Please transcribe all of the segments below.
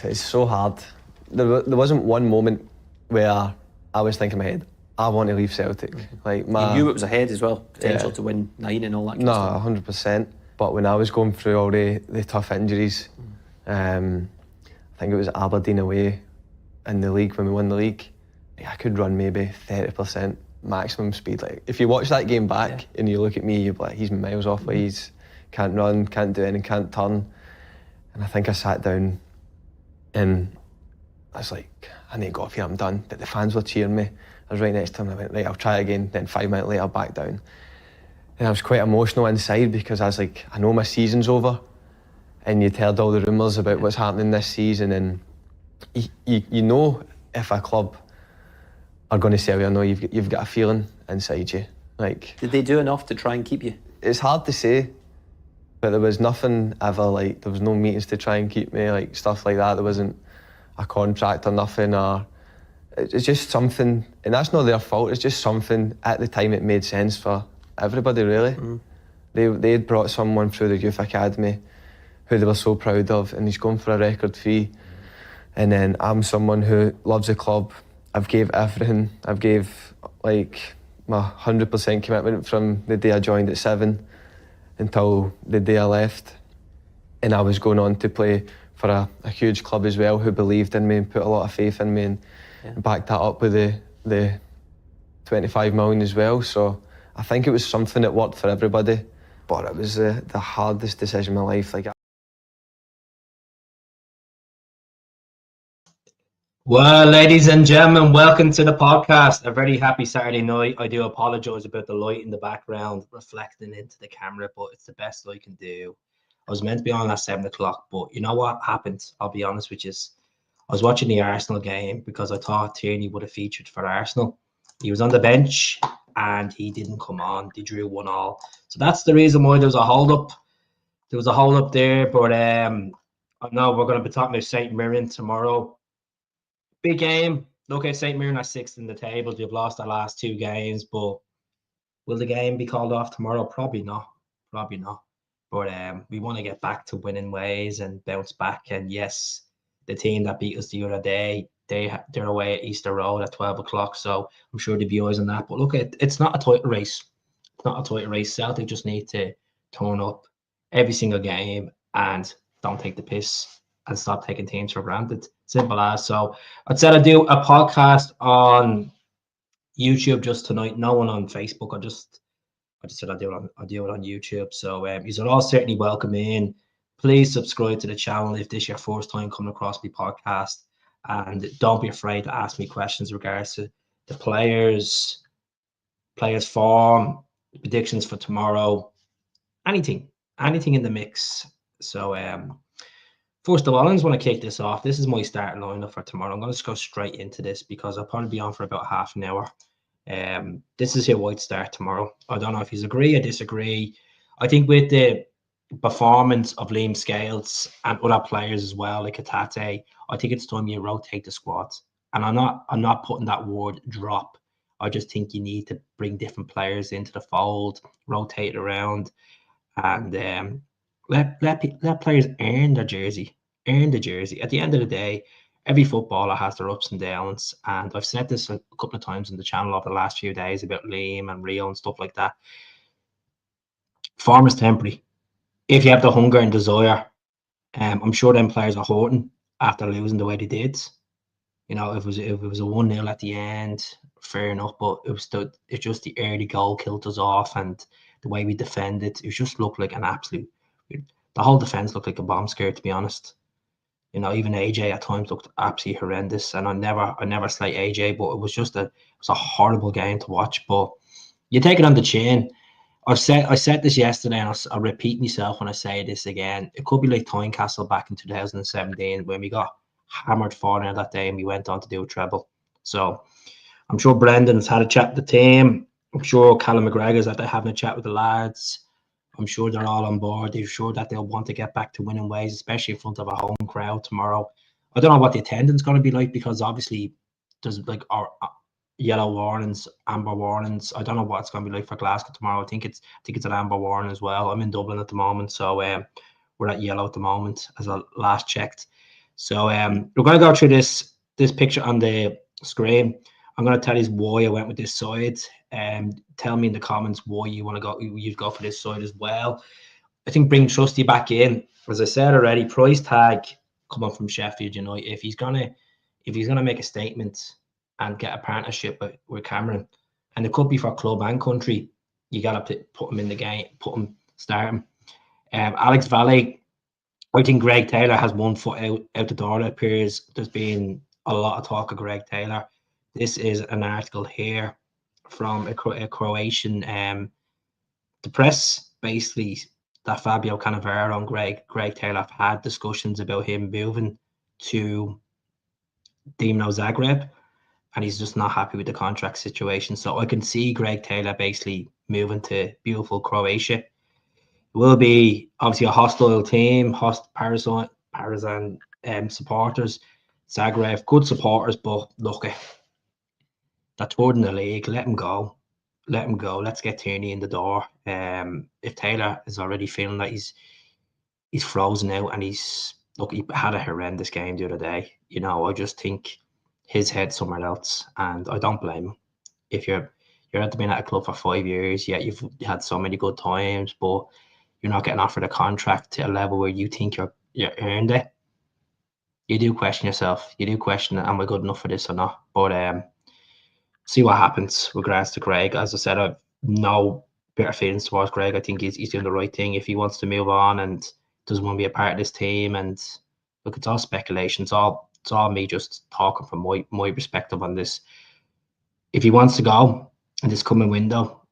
It's so hard. There wasn't one moment where I was thinking in my head, I want to leave Celtic. Like you knew it was ahead as well, potential to win 9 and all that kind of stuff. 100%. But when I was going through all the tough injuries, I think it was Aberdeen away in the league when we won the league. I could run maybe 30% maximum speed. Like if you watch that game back and you look at me, you're like, he's miles off. Like he's can't run, can't do anything, can't turn. And I think I sat down and I was like, I need to go off here, I'm done. But the fans were cheering me. I was right next to them. I went, right, I'll try again. Then 5 minutes later, back down. And I was quite emotional inside because I was like, I know my season's over. And you'd heard all the rumours about what's happening this season. And you know if a club are going to sell you or not, you've got a feeling inside you. Like, did they do enough to try and keep you? It's hard to say. But there was nothing ever, like, there was no meetings to try and keep me, like, stuff like that. There wasn't a contract or nothing, or it's just something, and that's not their fault, it's just something, at the time it made sense for everybody, really. They had brought someone through the youth academy who they were so proud of, and he's going for a record fee. And then I'm someone who loves the club. I've gave everything. I've gave, like, my 100% commitment from the day I joined at 7 until the day I left, and I was going on to play for a huge club as well who believed in me and put a lot of faith in me and backed that up with the 25 million as well. So I think it was something that worked for everybody, but it was the hardest decision of my life. Like, well, ladies and gentlemen, welcome to the podcast. A very happy Saturday night. I do apologise about the light in the background reflecting into the camera, but it's the best I can do. I was meant to be on at 7 o'clock, but you know what happened? I'll be honest with you. I was watching the Arsenal game because I thought Tierney would have featured for Arsenal. He was on the bench and he didn't come on. They drew 1-1. So that's the reason why there was a hold-up. There was a hold-up there, but I know we're going to be talking about St Mirren tomorrow. Big game. Look at St Mirren are 6th in the table. They've lost their last 2 games, but will the game be called off tomorrow? Probably not. Probably not. But we want to get back to winning ways and bounce back. And yes, the team that beat us the other day, they're away at Easter Road at 12 o'clock. So I'm sure there'll be eyes on that. But look, it's not a title race. It's not a title race. Celtic just need to turn up every single game and don't take the piss and stop taking teams for granted. Simple as. So I said I'd do a podcast on YouTube just tonight. No one on Facebook. I just said I'll do it on YouTube. So you're all certainly welcome in. Please subscribe to the channel if this is your first time coming across my podcast. And don't be afraid to ask me questions in regards to the players form, predictions for tomorrow, anything in the mix. So first of all, I just want to kick this off. This is my starting lineup for tomorrow. I'm going to just go straight into this because I'll probably be on for about half an hour. This is who I'd start tomorrow. I don't know if you agree or disagree. I think with the performance of Liam Scales and other players as well, like Atate, I think it's time you rotate the squad. And I'm not putting that word drop. I just think you need to bring different players into the fold, rotate around, and let players earn their jersey. Earn the jersey. At the end of the day, every footballer has their ups and downs, and I've said this a couple of times on the channel over the last few days about Liam and Rio and stuff like that. Form is temporary. If you have the hunger and desire, I'm sure them players are hurting after losing the way they did. You know, if it was a 1-0 at the end, fair enough, but it's just the early goal killed us off, and the way we defended, it just looked like an absolute. The whole defense looked like a bomb scare, to be honest. You know, even AJ at times looked absolutely horrendous, and I never slate AJ, but it was a horrible game to watch. But you take it on the chin. I said this yesterday, and I'll repeat myself when I say this again. It could be like Tynecastle back in 2017 when we got hammered 4-0 that day and we went on to do a treble. So I'm sure Brendan's had a chat with the team. I'm sure Callum McGregor's that they're having a chat with the lads. I'm sure they're all on board. They're sure that they'll want to get back to winning ways, especially in front of a home crowd tomorrow. I don't know what the attendance is going to be like because obviously there's like our yellow warnings, amber warnings. I don't know what it's going to be like for Glasgow tomorrow. I think it's an amber warning as well. I'm in Dublin at the moment, so we're at yellow at the moment as I last checked. So we're going to go through this picture on the screen. I'm going to tell you why I went with this side. Tell me in the comments why you'd go for this side as well. I think bring Trusty back in. As I said already, price tag coming from Sheffield United. If he's gonna make a statement and get a partnership with Cameron, and it could be for club and country, you gotta put him in the game, start him. Alex Valley, I think Greg Taylor has 1 foot out the door. It appears there's been a lot of talk of Greg Taylor. This is an article here from a Croatian the press, basically, that Fabio Cannavaro and Greg Taylor have had discussions about him moving to Dinamo Zagreb, and he's just not happy with the contract situation. So I can see Greg Taylor basically moving to beautiful Croatia. It will be obviously a hostile team, Partizan supporters, Zagreb, good supporters, but look, they're third in the league. Let him go. Let him go. Let's get Tierney in the door. If Taylor is already feeling that he's frozen out, and he had a horrendous game the other day. I just think his head's somewhere else, and I don't blame him. If you're been at a club for 5 years, yeah, you've had so many good times, but you're not getting offered a contract to a level where you think you're earned it. You do question yourself. You do question, am I good enough for this or not? But see what happens with regards to Greg. As I said, I've no better feelings towards Greg. I think he's doing the right thing. If he wants to move on and doesn't want to be a part of this team, and look, it's all speculation. It's all me just talking from my perspective on this. If he wants to go in this coming window,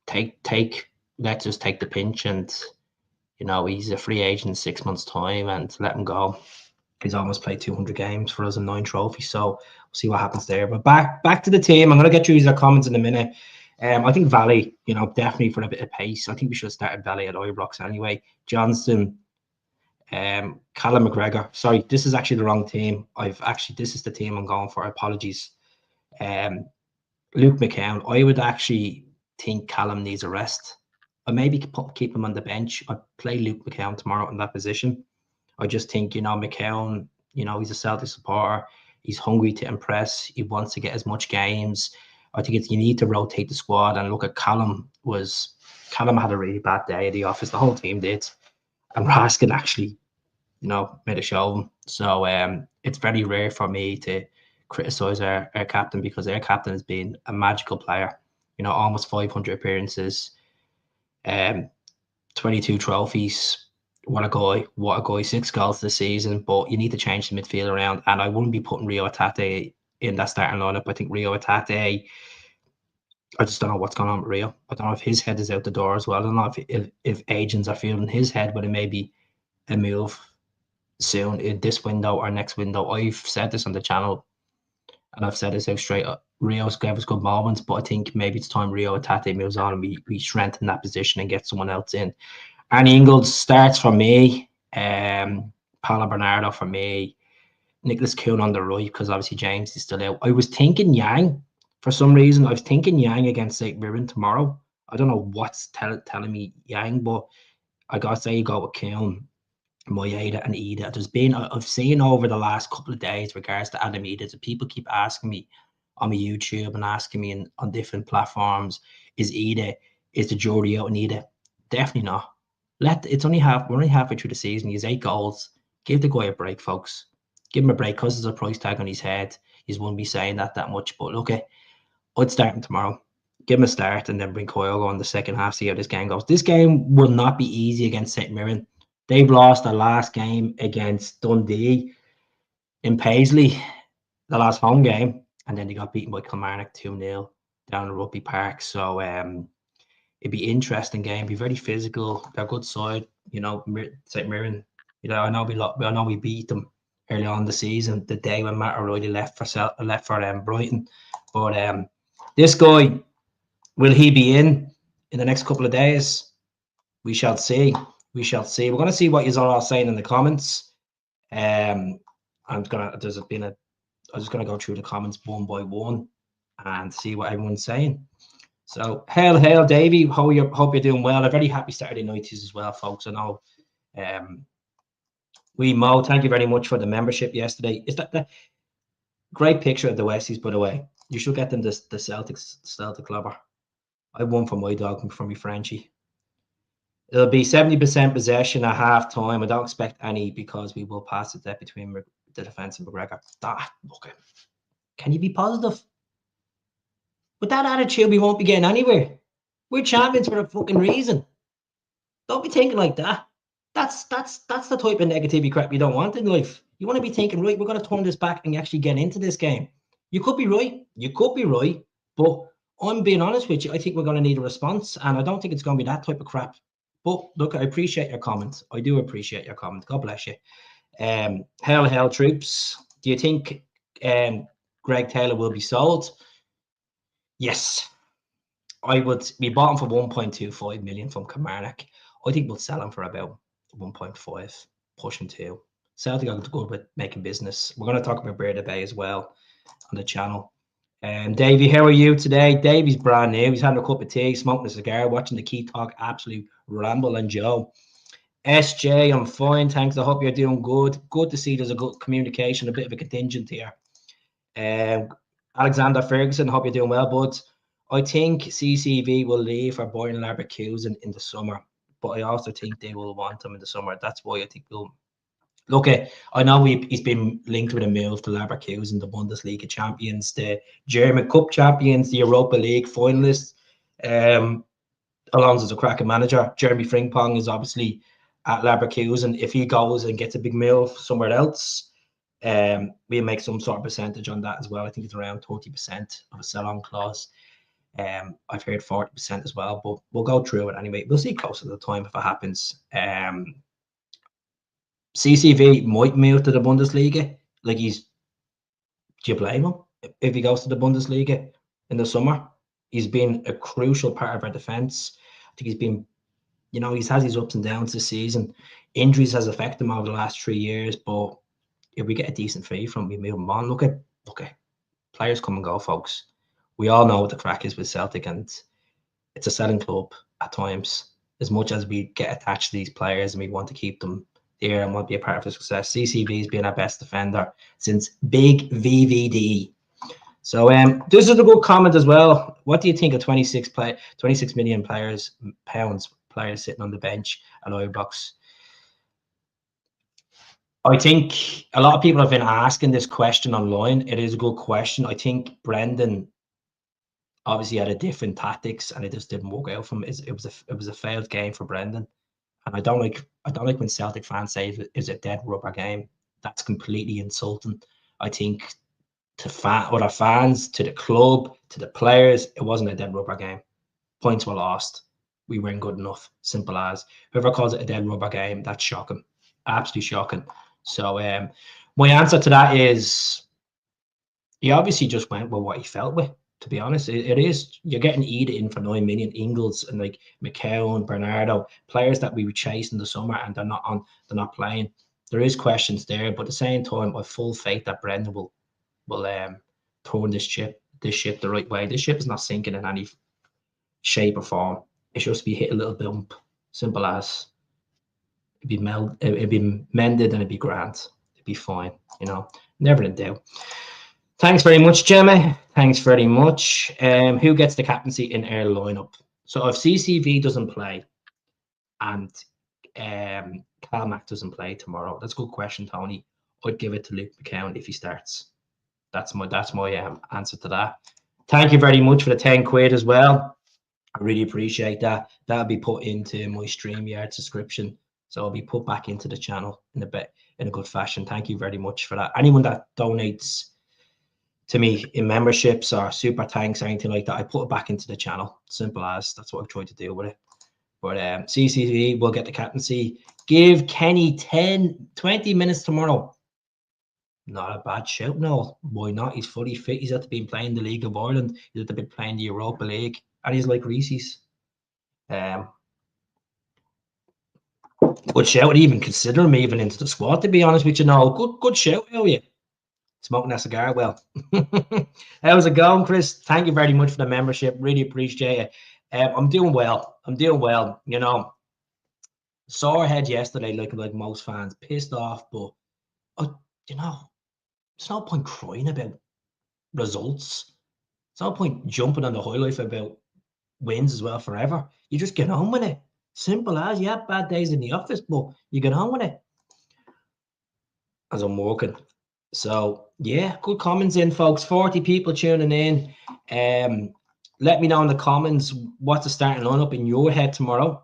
let's just take the pinch, and he's a free agent in 6 months' time, and let him go. He's almost played 200 games for us and 9 trophies, so we'll see what happens there. But back to the team. I'm going to get through your comments in a minute. I think Valley, definitely for a bit of pace. I think we should have started Valley at Ibrox anyway. Johnston, Callum McGregor. Sorry, this is actually the wrong team. This is the team I'm going for. Apologies. Luke McCown. I would actually think Callum needs a rest. I maybe keep him on the bench. I'd play Luke McCown tomorrow in that position. I just think, McCown, he's a Celtic supporter. He's hungry to impress. He wants to get as much games. I think you need to rotate the squad. And look at Callum had a really bad day at the office. The whole team did. And Raskin actually, made a show of him. So it's very rare for me to criticise our captain, because our captain has been a magical player. Almost 500 appearances, 22 trophies. What a guy, 6 goals this season. But you need to change the midfield around, and I wouldn't be putting Rio Hatate in that starting lineup. I think Rio Hatate, I just don't know what's going on with Rio. I don't know if his head is out the door as well. I don't know if agents are feeling his head, but it may be a move soon in this window or next window. I've said this on the channel, and I've said this out straight up. Rio's gave us good moments, but I think maybe it's time Rio Hatate moves on and we strengthen that position and get someone else in. Arnie Ingles starts for me. Paolo Bernardo for me. Nicholas Kuhn on the right, because obviously James is still out. I was thinking Yang for some reason. I was thinking Yang against St Mirren tomorrow. I don't know what's telling me Yang, but I gotta say you go with Kuhn, Moyeda, and Ida. I've seen over the last couple of days regards to Adam Ida, so people keep asking me on my YouTube and asking me on different platforms, is the jury out on Ida? Definitely not. We're only halfway through the season. He has 8 goals. Give the guy a break, folks. Give him a break, because there's a price tag on his head. He won't be saying that much. But look, I'd start him tomorrow. Give him a start, and then bring Kyogo on the second half, see how this game goes. This game will not be easy against St Mirren. They've lost their last game against Dundee in Paisley, the last home game, and then they got beaten by Kilmarnock 2-0 down at Rugby Park. So it'd be an interesting game. Be very physical. They're a good side, St Mirren. I know we beat them early on in the season, the day when Matt O'Reilly left for Brighton. But this guy, will he be in the next couple of days? We shall see. We're going to see what you're all saying in the comments. I'm just going to go through the comments one by one and see what everyone's saying. So, hail, Davey. Hope you're doing well. A very happy Saturday night to you as well, folks. I know Mo, thank you very much for the membership yesterday. Is that the great picture of the Westies, by the way? You should get them the Celtic Clubber. I won for my dog from my Frenchie. It'll be 70% possession at half time. I don't expect any because we will pass it there between the defence and McGregor. Okay. Can you be positive? With that attitude, we won't be getting anywhere. We're champions for a fucking reason. Don't be thinking like that. That's the type of negativity crap you don't want in life. You want to be thinking, right, we're going to turn this back and actually get into this game. You could be right. But I'm being honest with you. I think we're going to need a response, and I don't think it's going to be that type of crap. But look, I appreciate your comments. I do appreciate your comments. God bless you. Hell, troops. Do you think Greg Taylor will be sold? Yes. I would be bought him for 1.25 million from Kilmarnock. I think we'll sell him for about 1.5, pushing 2. Celtic are good with making business. We're going to talk about Breda Bay as well on the channel. Davey, how are you today? Davey's brand new. He's having a cup of tea, smoking a cigar, watching the Key Talk absolute ramble. And Joe. SJ, I'm fine, thanks. I hope you're doing good. Good to see there's a good communication, a bit of a contingent here. Alexander Ferguson, hope you're doing well, bud. I think CCV will leave for Bayern Leverkusen in the summer, but I also think they will want him in the summer. That's why I think we'll look at. I know he's been linked with a move to Leverkusen, the Bundesliga champions, the German Cup champions, the Europa League finalists. Alonso's a cracking manager. Jeremy Frimpong is obviously at Leverkusen. If he goes and gets a big move somewhere else, we make some sort of percentage on that as well. I think it's around 30% of a sell-on clause. I've heard 40% as well, but we'll go through it anyway. We'll see closer to the time if it happens. CCV might move to the Bundesliga. Like do you blame him if he goes to the Bundesliga in the summer? He's been a crucial part of our defence. I think he's been, he's had his ups and downs this season. Injuries has affected him over the last 3 years, but if we get a decent fee from him, we move him on. Look at players come and go, folks. We all know what the crack is with Celtic, and it's a selling club at times. As much as we get attached to these players and we want to keep them there and want to be a part of the success, CCV has been our best defender since Big VVD. So this is a good comment as well. What do you think of 26 million pounds players sitting on the bench at Ibrox? I think a lot of people have been asking this question online. It is a good question. I think Brendan obviously had a different tactics, and it just didn't work out for him. It was a failed game for Brendan, and I don't like when Celtic fans say it's a dead rubber game. That's completely insulting. I think to other fans, to the club, to the players, it wasn't a dead rubber game. Points were lost. We weren't good enough. Simple as. Whoever calls it a dead rubber game, that's shocking. Absolutely shocking. So my answer to that is he obviously just went with what he felt with. To be honest, it is. You're getting Ida in for 9 million. Ingles and like McCown, Bernardo, players that we were chasing the summer, and they're not playing. There is questions there, but at the same time, I have full faith that Brendan will turn this ship the right way. This ship is not sinking in any shape or form. It's just be hit a little bump. Simple as. It'd be mended and it'd be grand. It'd be fine. Never in doubt. Thanks very much, Gemma. Thanks very much. Who gets the captaincy in our lineup? So if CCV doesn't play and Calmac doesn't play tomorrow, that's a good question, Tony. I'd give it to Luke McCown if he starts. That's my answer to that. Thank you very much for the 10 quid as well. I really appreciate that. That'll be put into my StreamYard subscription. So it'll be put back into the channel in a good fashion. Thank you very much for that. Anyone that donates to me in memberships or super thanks or anything like that, I put it back into the channel. Simple as. That's what I've tried to do with it. But CCV will get the captaincy. Give Kenny 20 minutes tomorrow. Not a bad shout, no. Why not? He's fully fit. He's had to be playing the League of Ireland. He's had to be playing the Europa League. And he's like Reese's. Good shout. I'd even consider him even into the squad, to be honest with you. No, good shout, how are you? Smoking a cigar, well. How's it going, Chris? Thank you very much for the membership. Really appreciate it. I'm doing well. Sore head yesterday, like most fans, pissed off. But you know, there's no point crying about results. There's no point jumping on the high life about wins as well forever. You just get on with it. Simple as. You have bad days in the office, but you get on with it. As I'm working. So yeah, good comments in, folks. 40 people tuning in. Let me know in the comments what's the starting lineup in your head tomorrow.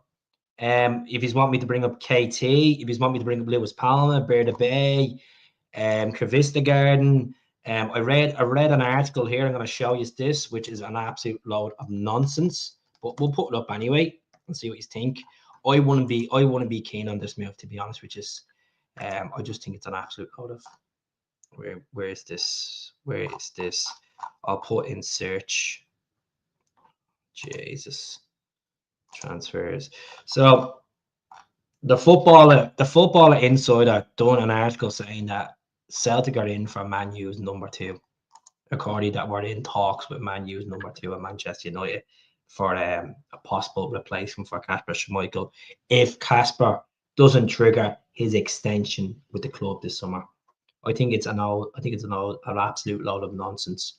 If you want me to bring up KT, if you want me to bring up Lewis Palmer, Berda Bay, Kravista Garden. I read an article here. I'm going to show you this, which is an absolute load of nonsense. But we'll put it up anyway and see what you think. I wouldn't be keen on this move, to be honest, which is I just think it's an absolute load of where is this? Where is this? I'll put in search. Jesus. Transfers. So the footballer insider done an article saying that Celtic are in for Man U's number 2. According that we're in talks with Man U's number 2 at Manchester United for a possible replacement for Kasper Schmeichel if Kasper doesn't trigger his extension with the club this summer. I think it's an absolute load of nonsense.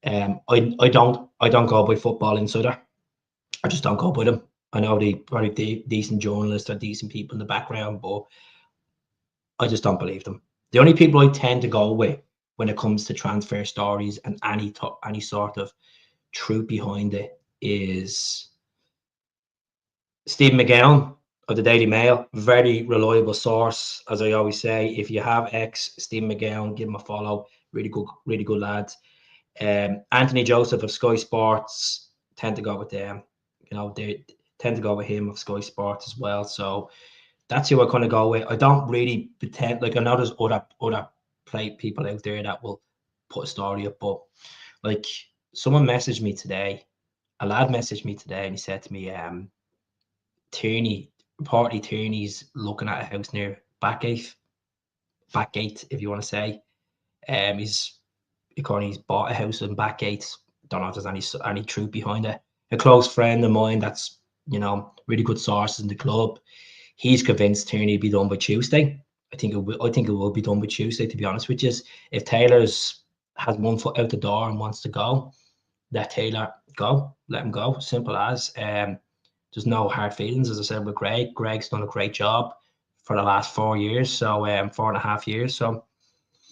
I don't go by Football Insider. I just don't go by them. I know they probably decent journalists or decent people in the background, but I just don't believe them. The only people I tend to go with when it comes to transfer stories and any sort of truth behind it is Stephen McGowan of the Daily Mail, very reliable source. As I always say, if you have Stephen McGowan, give him a follow. Really good lads. Anthony Joseph of Sky Sports, tend to go with them. You know, they tend to go with him of Sky Sports as well. So that's who I kind of go with. I don't really pretend, like I know there's other people out there that will put a story up, but like someone messaged me today, a lad messaged me today, and he said to me, Tierney's looking at a house near Backgate, if you want to say. He's bought a house in Backgate. Don't know if there's any truth behind it. A close friend of mine that's, you know, really good sources in the club, he's convinced Tierney will be done by Tuesday. I think it will be done by Tuesday, to be honest with you. If Taylor's has one foot out the door and wants to go, let Taylor go. Let him go. Simple as. There's no hard feelings, as I said with Greg. Greg's done a great job for the last 4 years, so 4.5 years. So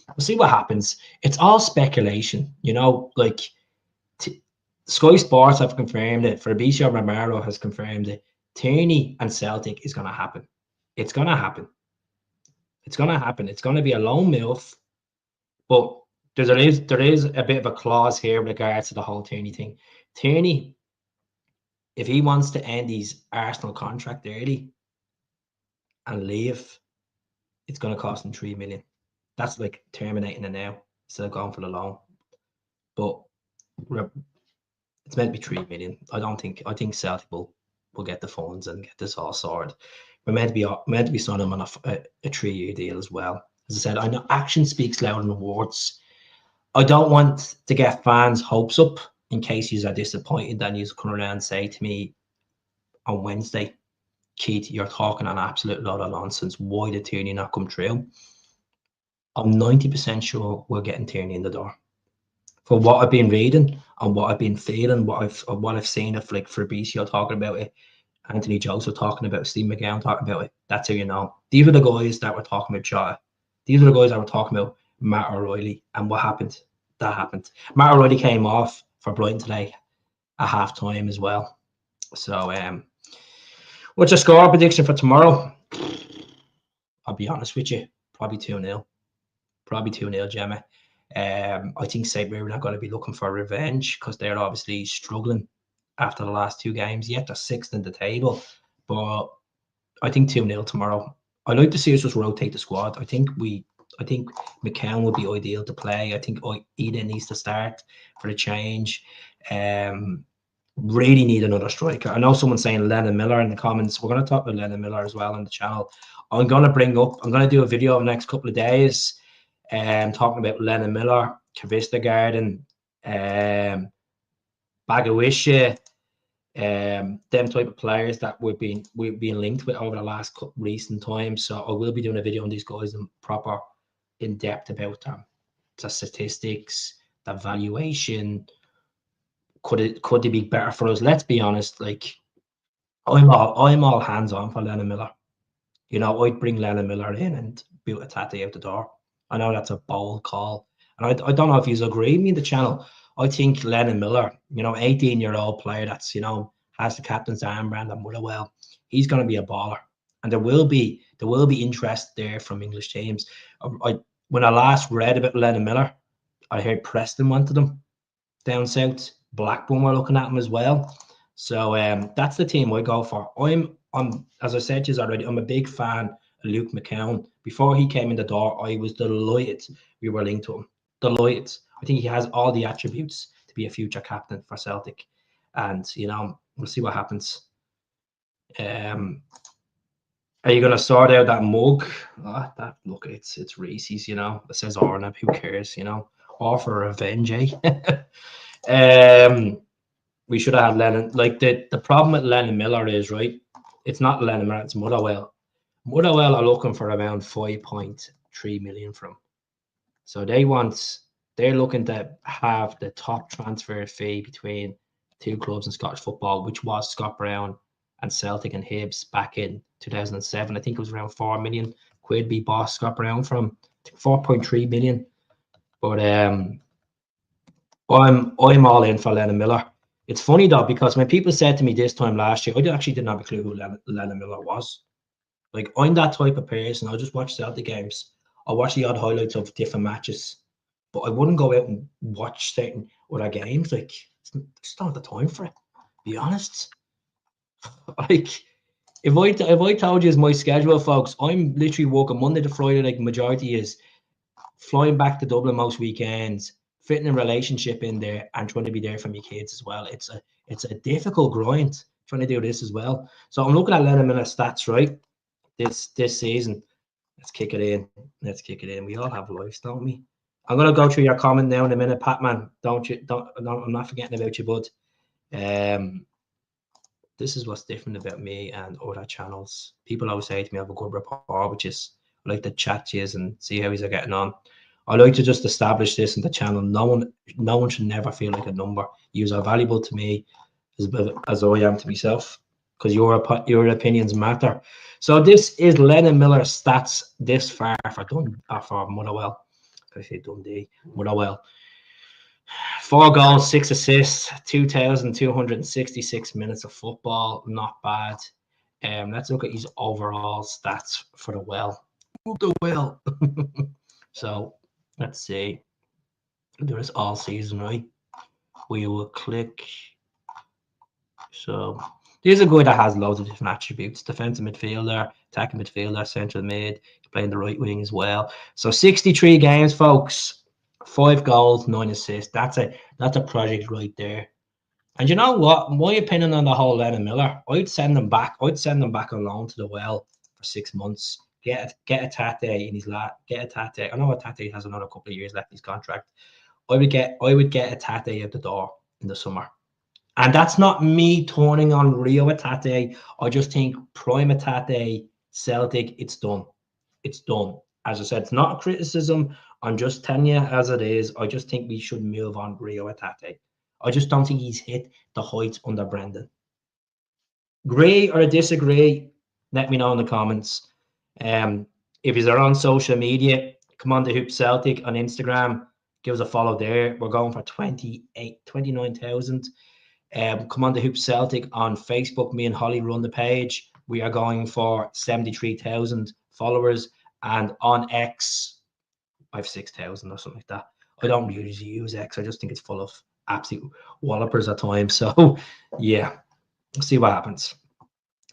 we'll see what happens. It's all speculation, you know. Like Sky Sports have confirmed it. Fabrizio Romero has confirmed it. Tierney and Celtic is going to happen. It's going to happen. It's going to happen. It's going to be a loan move, but there is a bit of a clause here with regards to the whole Tierney thing. Tierney, if he wants to end his Arsenal contract early and leave, it's going to cost him 3 million. That's like terminating it now instead of going for the loan. But it's meant to be 3 million. I think Celtic will get the funds and get this all sorted. We're meant to be signing him on a 3-year deal as well. As I said, I know action speaks louder than words. I don't want to get fans' hopes up in case you are disappointed and you come around and say to me on Wednesday, Keith, you're talking an absolute lot of nonsense. Why did Tierney not come true? I'm 90% sure we're getting Tierney in the door. For what I've been reading and what I've been feeling, what I've seen of like Fabrizio talking about it, Anthony Joseph talking about it, Steve McGowan talking about it, that's how you know. These are the guys that were talking about Jota. These are the guys that were talking about Matt O'Reilly. And what happened? That happened. Matt O'Reilly came off for Brighton today at half time as well. So what's your score prediction for tomorrow? I'll be honest with you, probably 2-0. Probably 2-0, Gemma. I think St Mirren are going to be looking for revenge because they're obviously struggling after the last 2 games. Yet they're 6th in the table, but I think 2-0 tomorrow. I'd like to see us just rotate the squad. I think McCann would be ideal to play. I think Eden needs to start for the change. Really need another striker. I know someone's saying Lennon Miller in the comments. We're going to talk about Lennon Miller as well on the channel. I'm going to do a video in the next couple of days talking about Lennon Miller, Kravista Garden, Bagawisha, them type of players that we've been linked with over the last recent times. So I will be doing a video on these guys and proper in depth about them, the statistics, the valuation. Could they be better for us? Let's be honest. Like I'm all hands on for Lennon Miller. You know, I'd bring Lennon Miller in and boot a Tate out the door. I know that's a bold call, and I don't know if you agree with me in the channel. I think Lennon Miller, you know, 18-year-old player that's, you know, has the captain's armband and Motherwell, he's going to be a baller, and there will be interest there from English teams. When I last read about Lennon Miller, I heard Preston wanted him down south. Blackburn were looking at him as well. So that's the team I go for. I'm as I said to you already, I'm a big fan of Luke McCown. Before he came in the door, I was delighted we were linked to him. Delighted. I think he has all the attributes to be a future captain for Celtic. And, you know, we'll see what happens. Are you going to sort out that mug? Oh, that look, it's Reese's, you know. It says Arnab. Who cares, you know? Or for revenge, eh? We should have had Lennon. Like the problem with Lennon Miller is, right, it's not Lennon Miller, it's Motherwell. Motherwell are looking for around 5.3 million from him. So they're looking to have the top transfer fee between two clubs in Scottish football, which was Scott Brown and Celtic and Hibs back in 2007. I think it was around 4 million quid we bought Scott Brown from. 4.3 million. But I'm all in for Lennon Miller. It's funny though, because when people said to me this time last year, I actually didn't have a clue who Lennon Miller was. Like, I'm that type of person. I'll just watch Celtic games. I'll watch the odd highlights of different matches, but I wouldn't go out and watch certain other games. Like, it's not the time for it. Be honest. Like, if I told you is my schedule, folks, I'm literally working Monday to Friday. Like, majority is flying back to Dublin most weekends, fitting a relationship in there, and trying to be there for my kids as well. It's a difficult grind trying to do this as well. So I'm looking at Lennon Miller stats, right? This season. Let's kick it in. We all have lives, don't we? I'm gonna go through your comment now in a minute, Patman. I'm not forgetting about you, bud. This is what's different about me and other channels. People always say to me I have a good rapport, which is I like to chat to you and see how he's getting on. I like to just establish this in the channel. No one should never feel like a number. You are valuable to me as I am to myself, because your opinions matter. So this is Lennon Miller's stats this far for Motherwell. I say Dundee, Motherwell. 4 goals, 6 assists, 2,266 minutes of football. Not bad. Let's look at his overall stats for the Well. So let's see. Do this all season, right? We will click. So here's a guy that has loads of different attributes: defensive midfielder, attacking midfielder, central mid, playing the right wing as well. So 63 games, folks. 5 goals, 9 assists. That's a project right there. And you know what? My opinion on the whole Lennon Miller, I'd send them back on loan to the Well for 6 months. Get a Tate in his get a Tate. I know Tate has another couple of years left in his contract. I would get a Tate out the door in the summer. And that's not me turning on Rio Tate. I just think prime Tate, Celtic, it's done. It's done. As I said, it's not a criticism. I'm just telling you as it is. I just think we should move on Rio Tate. I just don't think he's hit the heights under Brendan. Agree or disagree? Let me know in the comments. If you're on social media, come on to Hoop Celtic on Instagram. Give us a follow there. We're going for 29,000. Come on to Hoop Celtic on Facebook. Me and Holly run the page. We are going for 73,000 followers. And on X, I have 6,000 or something like that. I don't really use X. I just think it's full of absolute wallopers at times. So, yeah, we'll see what happens.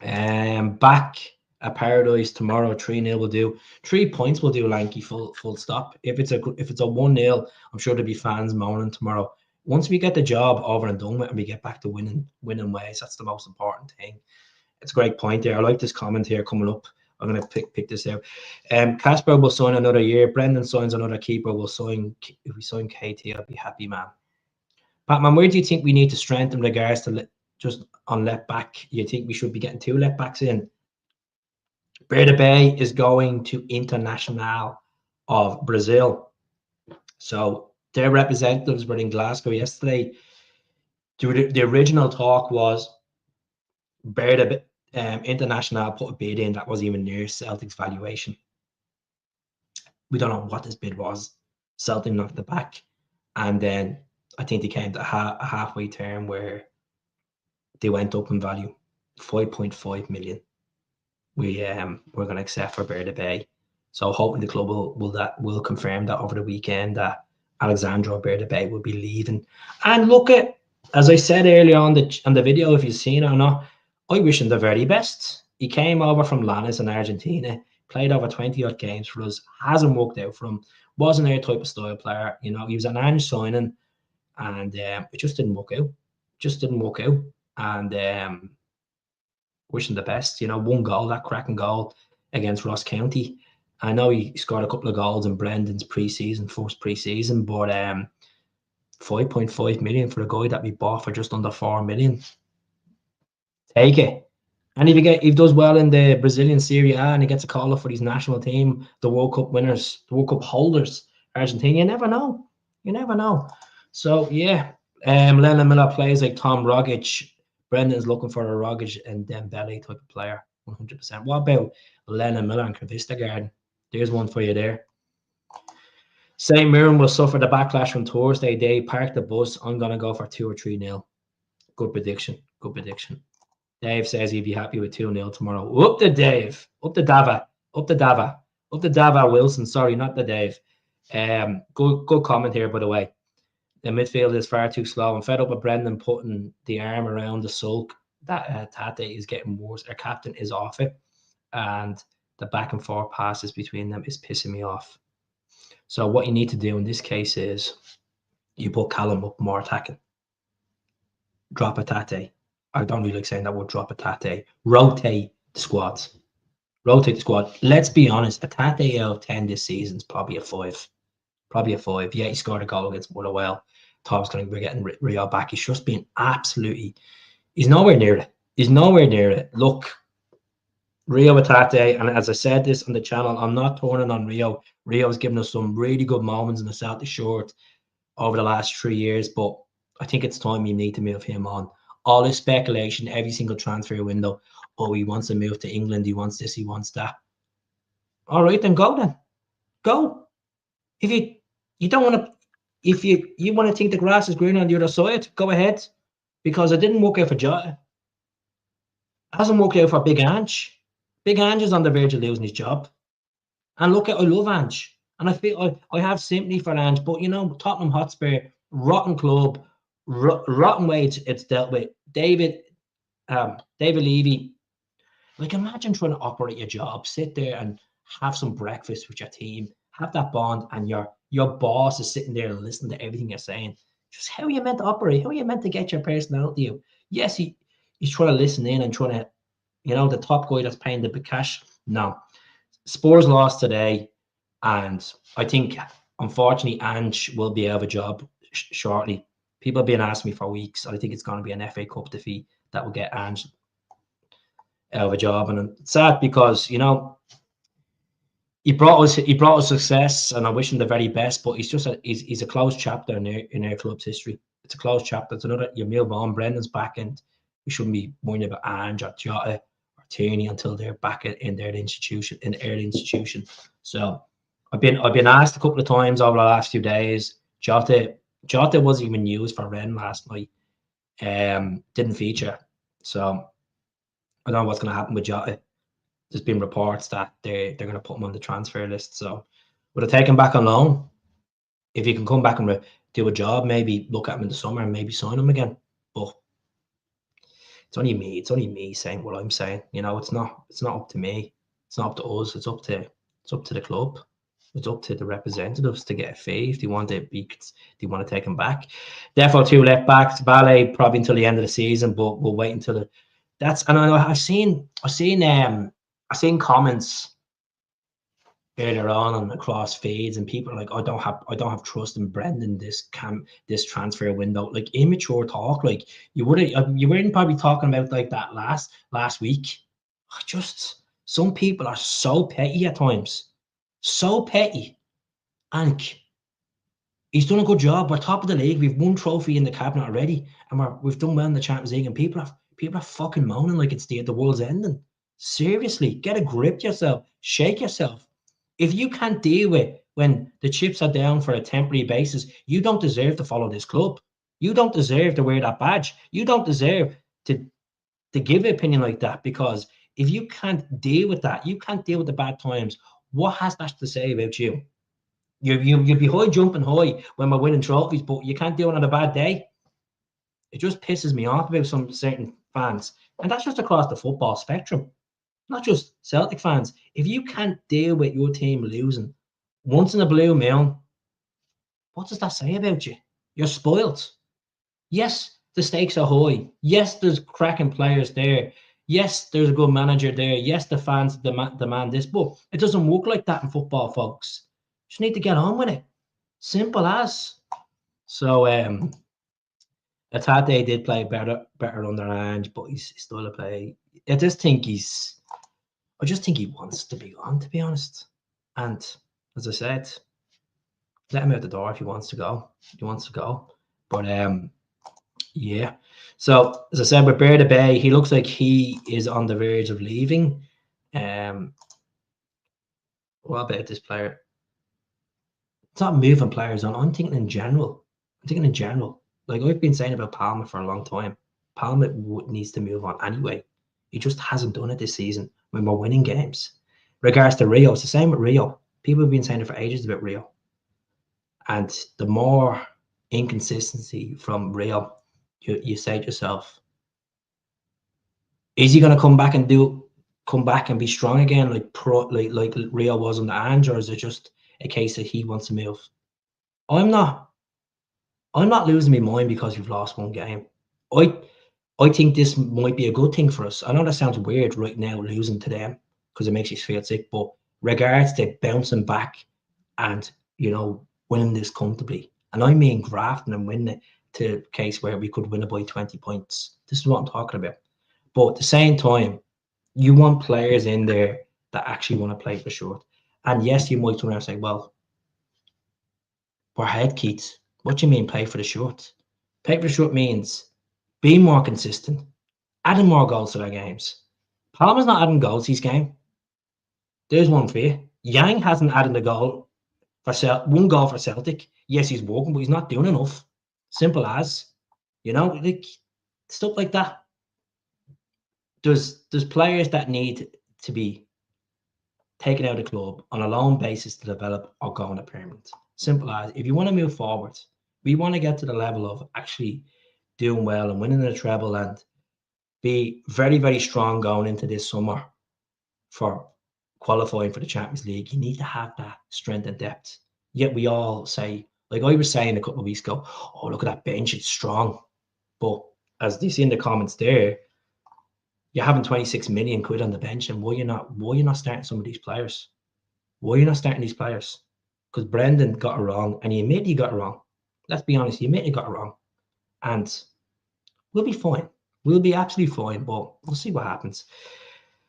Back at Paradise tomorrow. 3-0 will do. 3 points will do, Lanky. Full stop. If it's a 1-0, I'm sure there'll be fans moaning tomorrow. Once we get the job over and done with, and we get back to winning ways, that's the most important thing. It's a great point there. I like this comment here coming up. I'm going to pick this out. Casper will sign another year. Brendan signs another keeper. If we sign KT, I'll be happy, man. Patman, where do you think we need to strengthen in regards to just on left back. You think we should be getting 2 left backs in? Berta Bay is going to International of Brazil. So their representatives were in Glasgow yesterday. The original talk was Berta International put a bid in that wasn't even near Celtic's valuation. We don't know what this bid was. Celtic knocked it back. And then I think they came to a halfway term where they went up in value. 5.5 million. We're going to accept for Berta Bay. So hoping the club will confirm that over the weekend that Alexandro Berta Bay will be leaving. And look at, as I said earlier on the video, if you've seen it or not, I wish him the very best. He came over from Lannis in Argentina, played over 20 odd games for us, hasn't worked out for him, wasn't their type of style player. You know, he was an Ange signing, and it just didn't work out. And wish him the best. You know, 1 goal, that cracking goal against Ross County. I know he scored a couple of goals in Brendan's first pre-season, but 5.5 million for a guy that we bought for just under 4 million. Take it. And if he does well in the Brazilian Serie A and he gets a call up for his national team, the World Cup winners, the World Cup holders, Argentina, you never know. So yeah, Lennon Miller plays like Tom Rogic. Brendan's looking for a Rogic and Dembele type of player, 100%. What about Lennon Miller and Kavista? There's one for you there. St Mirren will suffer the backlash from Thursday. They parked the bus. I'm going to go for 2 or 3-0. Good prediction. Dave says he'd be happy with 2-0 tomorrow. Up to Dave. Up to Dava Wilson. Sorry, not the Dave. Good comment here, by the way. The midfield is far too slow. I'm fed up with Brendan putting the arm around the sulk. That Tate is getting worse. Our captain is off it. And the back and forth passes between them is pissing me off. So what you need to do in this case is you put Callum up more attacking. Drop a Tate. I don't really like saying that word, drop a Tate. Rotate the squad. Let's be honest, a Tate out of 10 this season is probably a 5. Yeah, he scored a goal against Motherwell. Thought we're getting Rio back. He's just been absolutely, he's nowhere near it. Look, Rio Atate, and as I said this on the channel, I'm not turning on Rio. Rio's given us some really good moments in the Celtic shirt over the last 3 years, but I think it's time you need to move him on. All this speculation, every single transfer window, oh, he wants to move to England, he wants this, he wants that. All right, then go then. Go. If you don't want to, if you want to think the grass is greener on the other side, go ahead. Because it didn't work out for Jota. It hasn't worked out for Big Ange. Big Ange is on the verge of losing his job. And look, I love Ange. And I feel I have sympathy for Ange. But, you know, Tottenham Hotspur, rotten club, rotten way it's dealt with. David Levy, like, imagine trying to operate your job, sit there and have some breakfast with your team, have that bond, and your boss is sitting there and listening to everything you're saying. Just how are you meant to operate? How are you meant to get your personality out? Yes, he's trying to listen in and trying to, you know, the top guy that's paying the big cash. No. Spurs lost today, and I think, unfortunately, Ange will be out of a job shortly. People have been asking me for weeks. I think it's going to be an FA Cup defeat that will get Ange out of a job. And it's sad because, you know, he brought us success, and I wish him the very best. But he's a closed chapter in our club's history. It's a closed chapter. It's another. You move on. Brendan's back, and we shouldn't be worrying about Ange or Jota or Tierney until they're back in their institution, So I've been asked a couple of times over the last few days. Jota wasn't even used for Rennes last night. Didn't feature. So I don't know what's going to happen with Jota. There's been reports that they're going to put him on the transfer list. So would I take him back on loan? If he can come back and do a job, maybe look at him in the summer and maybe sign him again. But it's only me. It's only me saying what I'm saying. You know, it's not up to me. It's not up to us. It's up to the club. It's up to the representatives to get a fee if they want to take him back. Therefore, 2 left backs. Ballet probably until the end of the season, but we'll wait until I've seen comments earlier on and across feeds, and people are like, I don't have trust in Brendan this transfer window. Like immature talk. Like you weren't probably talking about like that last week. Some people are so petty at times, so petty. And he's done a good job. We're top of the league. We've won trophy in the cabinet already, and we've done well in the Champions League. And people are fucking moaning like it's the world's ending. Seriously, get a grip yourself. Shake yourself. If you can't deal with when the chips are down for a temporary basis, you don't deserve to follow this club. You don't deserve to wear that badge. You don't deserve to give an opinion like that, because if you can't deal with that, you can't deal with the bad times. What has that to say about you? You'll be high jumping high when we're winning trophies, but you can't do it on a bad day. It just pisses me off about some certain fans, and that's just across the football spectrum, not just Celtic fans. If you can't deal with your team losing once in a blue moon, what does that say about you? You're spoiled. Yes, the stakes are high. Yes, there's cracking players there. Yes, there's a good manager there. Yes, the fans demand this, but it doesn't work like that in football, folks. You just need to get on with it. Simple as. So, Atate did play better under Ange, but he's still a play. I just think he wants to be on, to be honest. And as I said, let him out the door if he wants to go. But yeah. So as I said, with Bear Bay, he looks like he is on the verge of leaving. What about this player? It's not moving players on. I'm thinking in general. Like I've been saying about Palmer for a long time. Palmer needs to move on anyway. He just hasn't done it this season when we're winning games. Regards to Rio, it's the same with Rio. People have been saying it for ages about Rio. And the more inconsistency from Rio, you say to yourself, is he going to come back and be strong again like Rio was on the Ange, or is it just a case that he wants to move? I'm not losing my mind because we've lost one game. I think this might be a good thing for us. I know that sounds weird right now, losing to them, because it makes you feel sick. But regards to bouncing back and, winning this comfortably, and I mean grafting and winning it to a case where we could win it by 20 points. This is what I'm talking about. But at the same time, you want players in there that actually want to play for short. And yes, you might turn around and say, well, we're ahead, Keith. What do you mean play for the short? Play for the short means being more consistent, adding more goals to their games. Palmer's not adding goals to his game. There's one for you. Yang hasn't added one goal for Celtic. Yes, he's working, but he's not doing enough. Simple as. Like stuff like that. There's players that need to be taken out of the club on a loan basis to develop or go on a permanent. Simple as. If you want to move forward, we want to get to the level of actually doing well and winning the treble and be very, very strong going into this summer for qualifying for the Champions League. You need to have that strength and depth. Yet we all say, like I was saying a couple of weeks ago, oh, look at that bench, it's strong. But as you see in the comments there, you're having 26 million quid on the bench, and why you're not starting some of these players? Why are you not starting these players? Because Brendan got it wrong, and he admitted he got it wrong. Let's be honest, he admitted he got it wrong. And we'll be fine. We'll be absolutely fine, but we'll see what happens.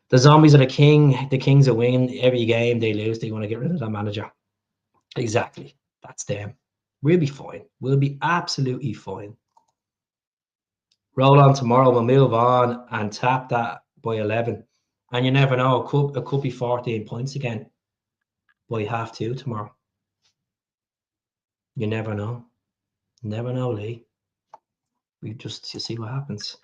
The Zombies are the king. The Kings are winning every game. They lose. They want to get rid of that manager. Exactly. That's them. We'll be fine. We'll be absolutely fine. Roll on tomorrow. We'll move on and tap that by 11. And you never know. It could be 14 points again by 2:30 tomorrow. You never know. Never know, Lee. You see what happens.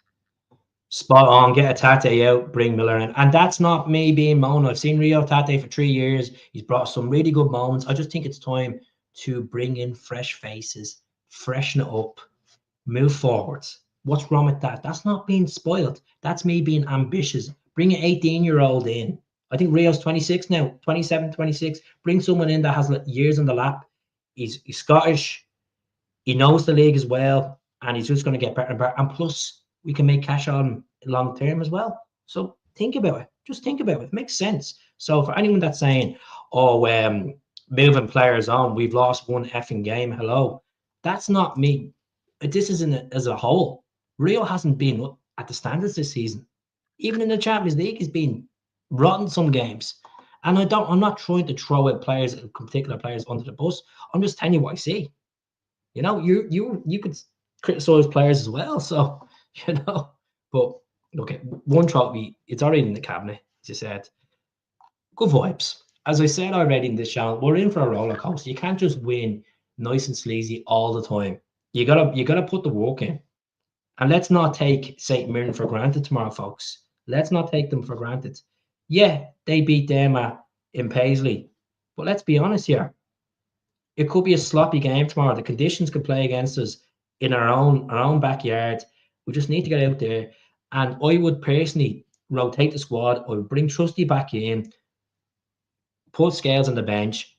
Spot on, get a Tate out, bring Miller in. And that's not me being moan. I've seen Rio Tate for 3 years. He's brought some really good moments. I just think it's time to bring in fresh faces, freshen it up, move forwards. What's wrong with that? That's not being spoiled. That's me being ambitious. Bring an 18-year-old in. I think Rio's 26 now, 27, 26. Bring someone in that has years on the lap. He's Scottish. He knows the league as well. And he's just going to get better and better. And plus, we can make cash on long term as well. So think about it. Just think about it. It makes sense. So for anyone that's saying, moving players on. We've lost one effing game. Hello. That's not me. This isn't as a whole. Rio hasn't been at the standards this season. Even in the Champions League, he's been rotten some games. And I'm not trying to throw out players, particular players, under the bus. I'm just telling you what I see. You know, you could criticize players as well. So, you know, but okay, one trophy, it's already in the cabinet, as you said. Good vibes. As I said already in this channel, we're in for a roller coaster. You can't just win nice and sleazy all the time. You gotta put the work in. And let's not take St Mirren for granted tomorrow, folks. Let's not take them for granted. Yeah, they beat them in Paisley. But let's be honest here. It could be a sloppy game tomorrow. The conditions could play against us in our own backyard. We just need to get out there. And I would personally rotate the squad. I would bring Trusty back in, put Scales on the bench,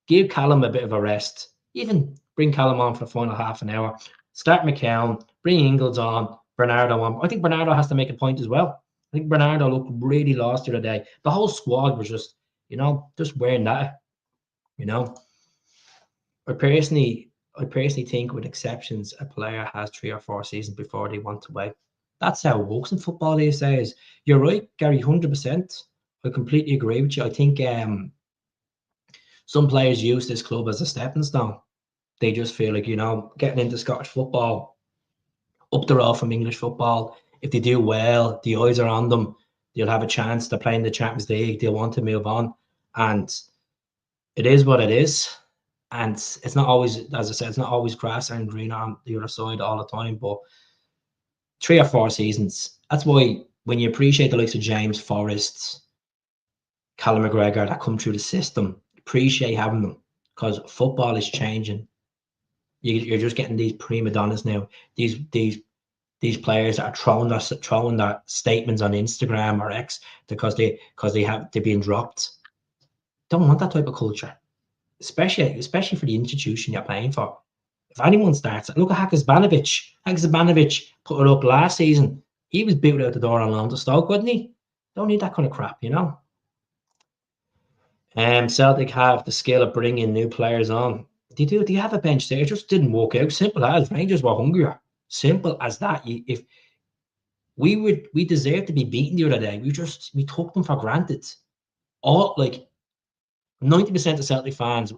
give Callum a bit of a rest, even bring Callum on for the final half an hour, start McCown, bring Ingles on, Bernardo on. I think Bernardo has to make a point as well. I think Bernardo looked really lost the other day. The whole squad was just, just wearing that, I personally think, with exceptions, a player has 3 or 4 seasons before they want to wait. That's how it works in football these days. You're right, Gary, 100%. I completely agree with you. I think some players use this club as a stepping stone. They just feel like, getting into Scottish football, up the road from English football. If they do well, the eyes are on them. They'll have a chance to play in the Champions League. They'll want to move on. And it is what it is. And it's not always, as I said, it's not always grass and green on the other side all the time. But 3 or 4 seasons. That's why when you appreciate the likes of James Forrest, Callum McGregor that come through the system, appreciate having them, because football is changing. You're just getting these prima donnas now. These players that are throwing their statements on Instagram or X because they're being dropped. Don't want that type of culture, especially for the institution you're playing for. If anyone starts, look at Haksabanovic put it up last season. He was booted out the door on loan to Stoke, wasn't he? Don't need that kind of crap, Celtic have the skill of bringing new players on. They do. They have a bench there. It just didn't work out. Simple as. Rangers were hungrier. Simple as that. If we deserved to be beaten the other day, we took them for granted. 90% of Celtic fans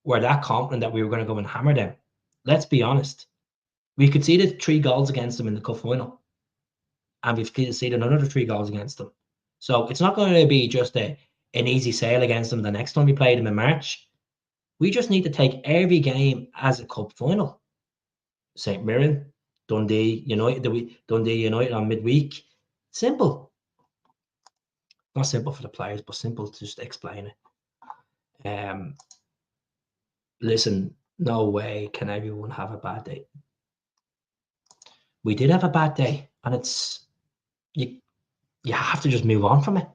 were that confident that we were going to go and hammer them. Let's be honest. We conceded 3 goals against them in the cup final, and we've conceded another 3 goals against them. So it's not going to be just an easy sail against them the next time we play them in March. We just need to take every game as a cup final. St Mirren, Dundee United on midweek. Simple. Not simple for the players, but simple to just explain it. Listen, no way can everyone have a bad day. We did have a bad day, and it's you have to just move on from it.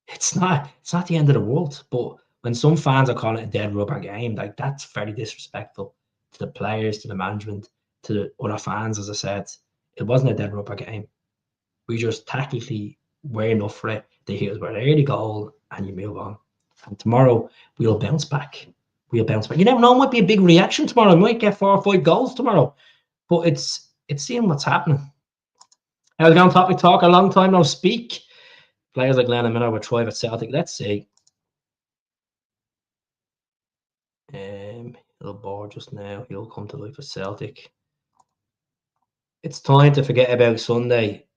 It's not the end of the world, but when some fans are calling it a dead rubber game, like, that's very disrespectful to the players, to the management, to the other fans. As I said, it wasn't a dead rubber game. We just tactically were enough for it. They hit us with an early goal, and you move on. And tomorrow we'll bounce back. You never know. It might be a big reaction tomorrow. We might get 4 or 5 goals tomorrow. But it's seeing what's happening. How's it going, Topic Talk? A long time no speak. Players like Lennon Miller would thrive at Celtic. Let's see. He'll board just now. He'll come to life at Celtic. It's time to forget about Sunday.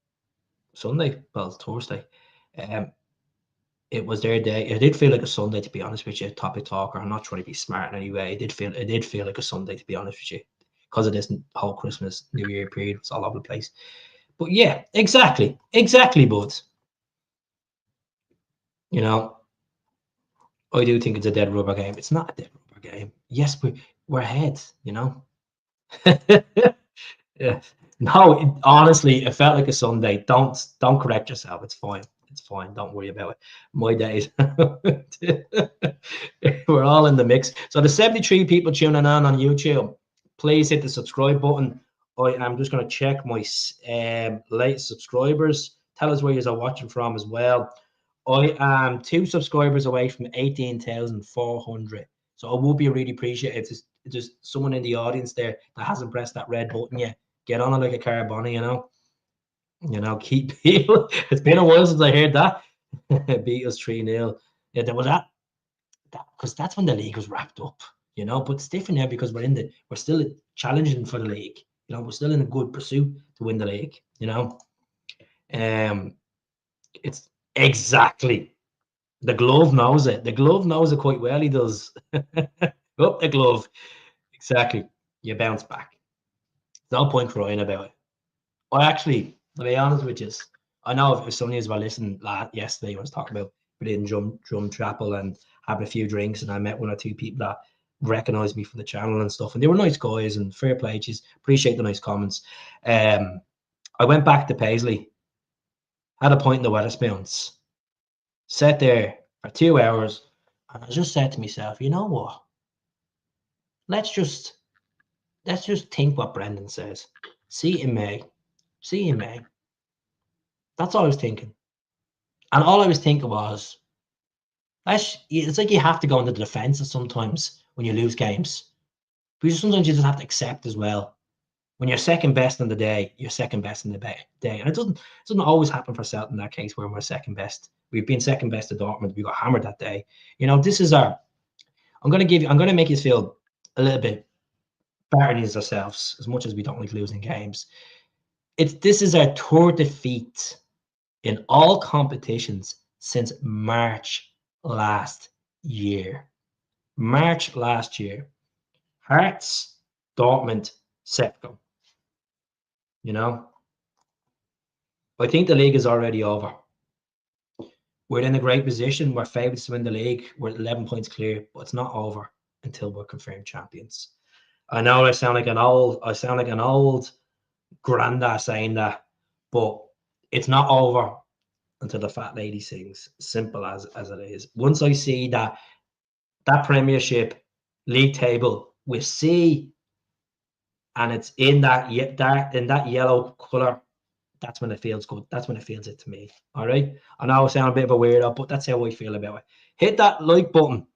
Well, it's Thursday. It was their day. It did feel like a Sunday, to be honest with you. Topic Talker. I'm not trying to be smart in any way. It did feel like a Sunday, to be honest with you, because of this whole Christmas, New Year period. It's all over the place. But yeah, exactly, bud. I do think it's a dead rubber game. It's not a dead rubber game. Yes, we're ahead. Yeah. No, honestly, it felt like a Sunday. Don't correct yourself. It's fine. Don't worry about it. My days. We're all in the mix. So the 73 people tuning in on YouTube, please hit the subscribe button. I'm just going to check my latest subscribers. Tell us where you are watching from as well. I am 2 subscribers away from 18,400. So I would be really appreciated if there's someone in the audience there that hasn't pressed that red button yet. Get on it like a Carboni, you know. You know, keep people. It's been a while since I heard that. Beat us 3-0. Yeah, there was that because that's when the league was wrapped up, you know. But it's different now because we're still challenging for the league. You know, we're still in a good pursuit to win the league, you know. It's exactly the glove knows it. The glove knows it quite well. He does. Oh, the glove. Exactly. You bounce back. No point crying about it. I actually, to be honest with you, I know if some of you were listening yesterday, I was talking about putting drum chapel and having a few drinks, and I met 1 or 2 people that recognized me from the channel and stuff, and they were nice guys and fair play. Just appreciate the nice comments. I went back to Paisley, had a pint in the Wetherspoons, sat there for 2 hours, and I just said to myself, you know what? Let's just think what Brendan says. See you in May. See you in May. That's all I was thinking. And all I was thinking was, it's like you have to go into the defensive sometimes when you lose games. Because sometimes you just have to accept as well. When you're second best in the day, you're second best in the day. And it doesn't always happen for Celtic in that case where we're second best. We've been second best at Dortmund. We got hammered that day. You know, this is I'm going to make you feel a little bit better than ourselves as much as we don't like losing games. This is our third defeat in all competitions since March last year. March last year. Hearts, Dortmund, Sepco. You know? I think the league is already over. We're in a great position. We're favourites to win the league. We're 11 points clear, but it's not over until we're confirmed champions. I know I sound like an old granda saying that, but it's not over until the fat lady sings. Simple as it is. Once I see that Premiership league table with C and it's in that yellow colour, that's when it feels good. That's when it feels it to me. All right. I know I sound a bit of a weirdo, but that's how I feel about it. Hit that like button.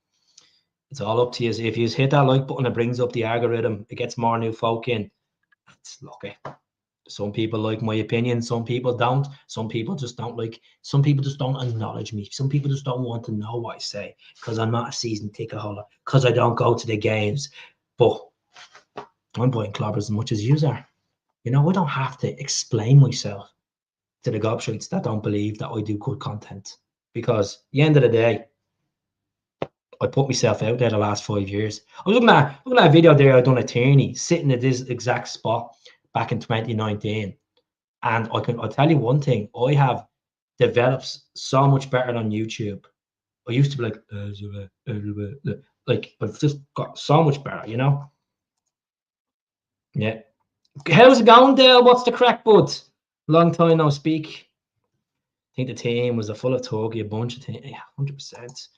It's all up to you. If you hit that like button, it brings up the algorithm. It gets more new folk in. That's lucky. Some people like my opinion. Some people don't. Some people just don't like. Some people just don't acknowledge me. Some people just don't want to know what I say because I'm not a season ticket holder. Because I don't go to the games. But I'm buying clubbers as much as you are. You know, I don't have to explain myself to the gobshites that don't believe that I do good content. Because at the end of the day, I put myself out there the last 5 years. I was looking at a video there I done at Tierney, sitting at this exact spot back in 2019. And I'll tell you one thing, I have developed so much better on YouTube. I used to be like I've just got so much better, you know? Yeah. How's it going, Dale? What's the crack, bud? Long time no speak. I think the team was a full of talky, a bunch of teams. Yeah, 100%.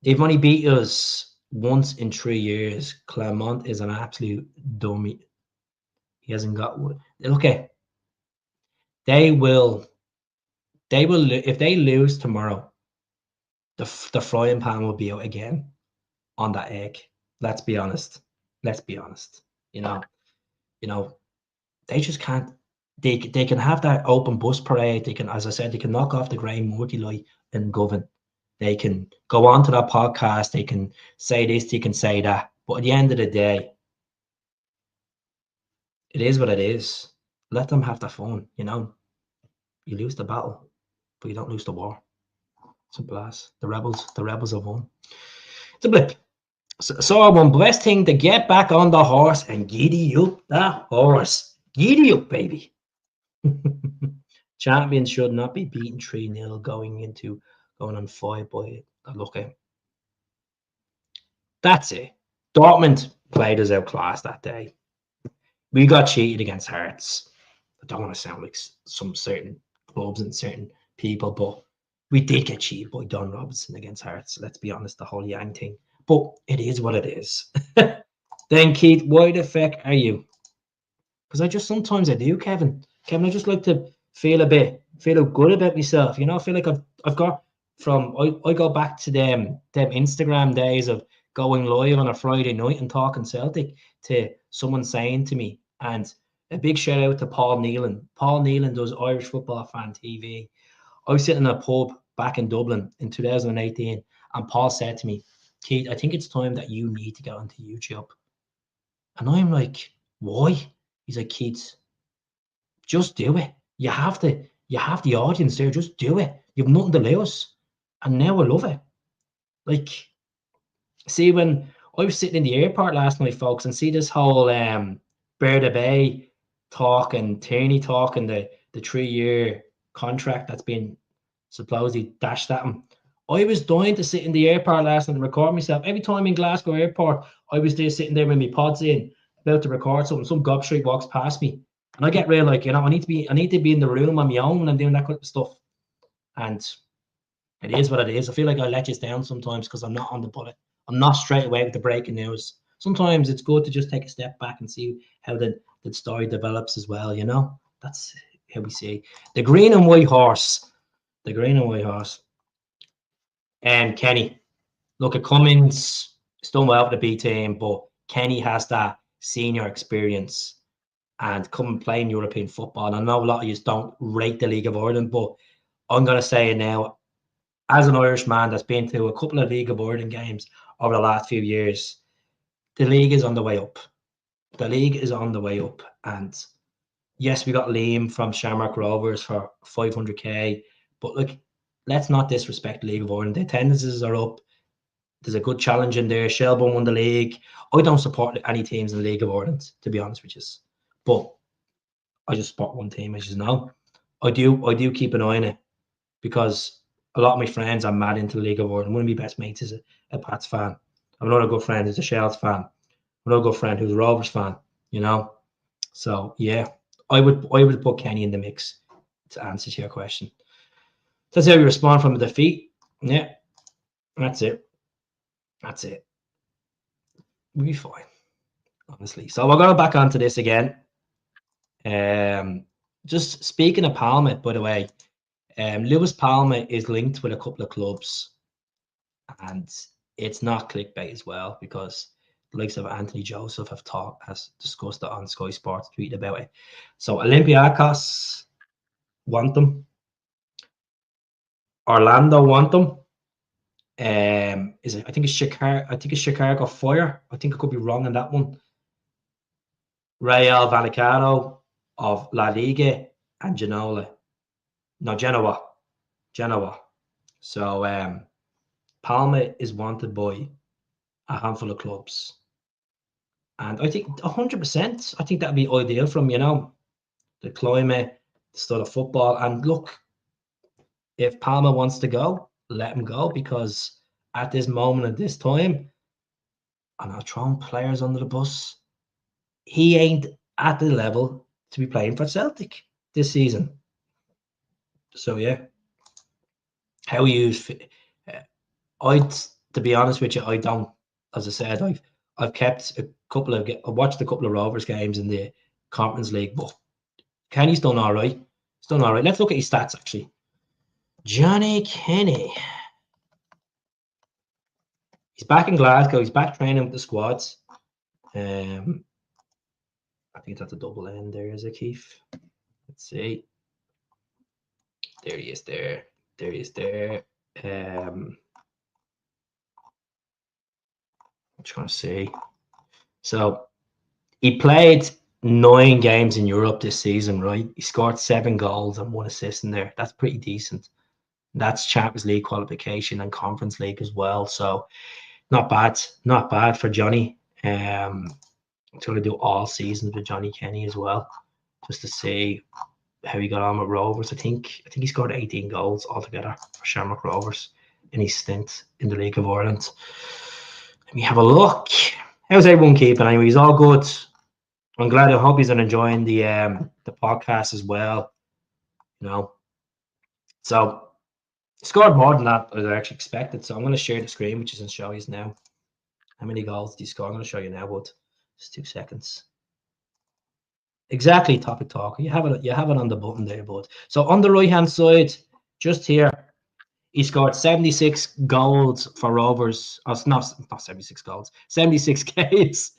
They've only beat us once in 3 years. Clermont is an absolute dummy. He hasn't got one. Okay. They will if they lose tomorrow, the frying pan will be out again on that egg. Let's be honest. You know, they just can't. They can have that open bus parade. They can, as I said, they can knock off the grey multi-light and govern. They can go on to that podcast. They can say this. They can say that. But at the end of the day, it is what it is. Let them have their fun. You know, you lose the battle, but you don't lose the war. Simple as. The rebels have won. It's a blip. So one best thing to get back on the horse and giddy up that horse. Giddy up, baby. Champions should not be beaten 3-0 going on 5 by lucky. That's it. Dortmund played us outclassed that day. We got cheated against Hearts. I don't want to sound like some certain clubs and certain people, but we did get cheated by Don Robinson against Hearts. Let's be honest, the whole Yang thing. But it is what it is. Then, Keith, why the feck are you? Because sometimes I do, Kevin. I just like to feel a bit feel good about myself. You know, I feel like I've got from I go back to them Instagram days of going live on a Friday night and talking Celtic to someone saying to me, and a big shout out to Paul Nealon. Paul Nealon does Irish Football Fan TV. I was sitting in a pub back in Dublin in 2018, and Paul said to me, Keith, I think it's time that you need to get onto YouTube. And I'm like, why? He's like, Keith, just do it. You have the audience there, just do it. You've nothing to lose. And now I love it. Like, see, when I was sitting in the airport last night, folks, and see this whole Berda Bay talk and Tierney talk and the 3-year contract that's been supposedly dashed at him. I was dying to sit in the airport last night and record myself. Every time in Glasgow airport, I was there sitting there with my pods in, about to record something. Some gobshite walks past me. And I get real like, you know, I need to be in the room on my own when I'm doing that kind of stuff. And it is what it is. I feel like I let you down sometimes because I'm not on the bullet. I'm not straight away with the breaking news. Sometimes it's good to just take a step back and see how the story develops as well, you know? That's how we see the green and white horse. The green and white horse. And Kenny. Look, at Cummins, it's done well with the B team, but Kenny has that senior experience and come and play in European football. And I know a lot of you don't rate the League of Ireland, but I'm going to say it now. As an Irish man that's been to a couple of League of Ireland games over the last few years, the league is on the way up. The league is on the way up. And yes, we got Liam from Shamrock Rovers for 500k, but look, let's not disrespect the League of Ireland. The attendances are up. There's a good challenge in there. Shelbourne won the league. I don't support any teams in the League of Ireland, to be honest with you. But I just support one team, as you know. I do keep an eye on it because a lot of my friends are mad into the League of Ireland. One of my best mates is a Pats fan. I have another good friend who's a Shells fan. Another good friend who's a Rovers fan, you know. So yeah, I would put Kenny in the mix to answer to your question. That's how we respond from a defeat. Yeah, that's it. That's it. We'll be fine, honestly. So we're going back onto this again. Just speaking of Palmer, by the way, Lewis Palmer is linked with a couple of clubs, and it's not clickbait as well because the likes of Anthony Joseph has discussed it on Sky Sports, tweeted about it. So Olympiacos want them. Orlando want them. I think it's Chicago Fire. I think I could be wrong on that one. Real Vallecano of La Liga and Genoa. So Palma is wanted by a handful of clubs. And I think 100%, I think that'd be ideal from, you know, the climate, the style of football. And look, if Palma wants to go, let him go, because at this moment at this time, I'm not throwing players under the bus. He ain't at the level to be playing for Celtic this season. So yeah, how you? To be honest with you, I don't. As I said, I've kept a couple of. I watched a couple of Rovers games in the Conference League, but Kenny's done all right. He's done all right. Let's look at his stats actually. Johnny Kenny. He's back in Glasgow. He's back training with the squads. I think that's a double N there, is it, Keith? Let's see. There he is there. There he is there. I'm trying to see. So he played 9 games in Europe this season, right? He scored 7 goals and 1 assist in there. That's pretty decent. That's Champions League qualification and Conference League as well. So not bad for Johnny. I'm going to do all seasons with Johnny Kenny as well, just to see how he got on with Rovers. I think he scored 18 goals altogether for Shamrock Rovers in his stint in the League of Ireland. Let me have a look. How's everyone keeping? Anyway, he's all good. I'm glad. I hope he's enjoying the podcast as well. You know, so scored more than that as I actually expected. So I'm going to share the screen, which is going to show you now. How many goals did he score? I'm going to show you now, but just 2 seconds. Exactly, topic talk. You have it. You have it on the button there, bud. So on the right hand side, just here, he scored 76 goals for Rovers. Oh, not 76 goals, 76 games,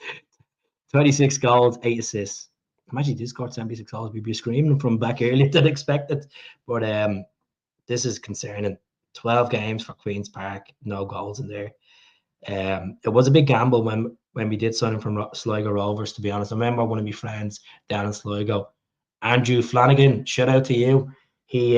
26 goals, 8 assists. Imagine he did score 76 goals. We'd be screaming from back earlier than expected. But this is concerning. 12 games for Queen's Park, no goals in there. It was a big gamble when we did sign him from Sligo Rovers, to be honest. I remember one of my friends down in Sligo, Andrew Flanagan, shout out to you. He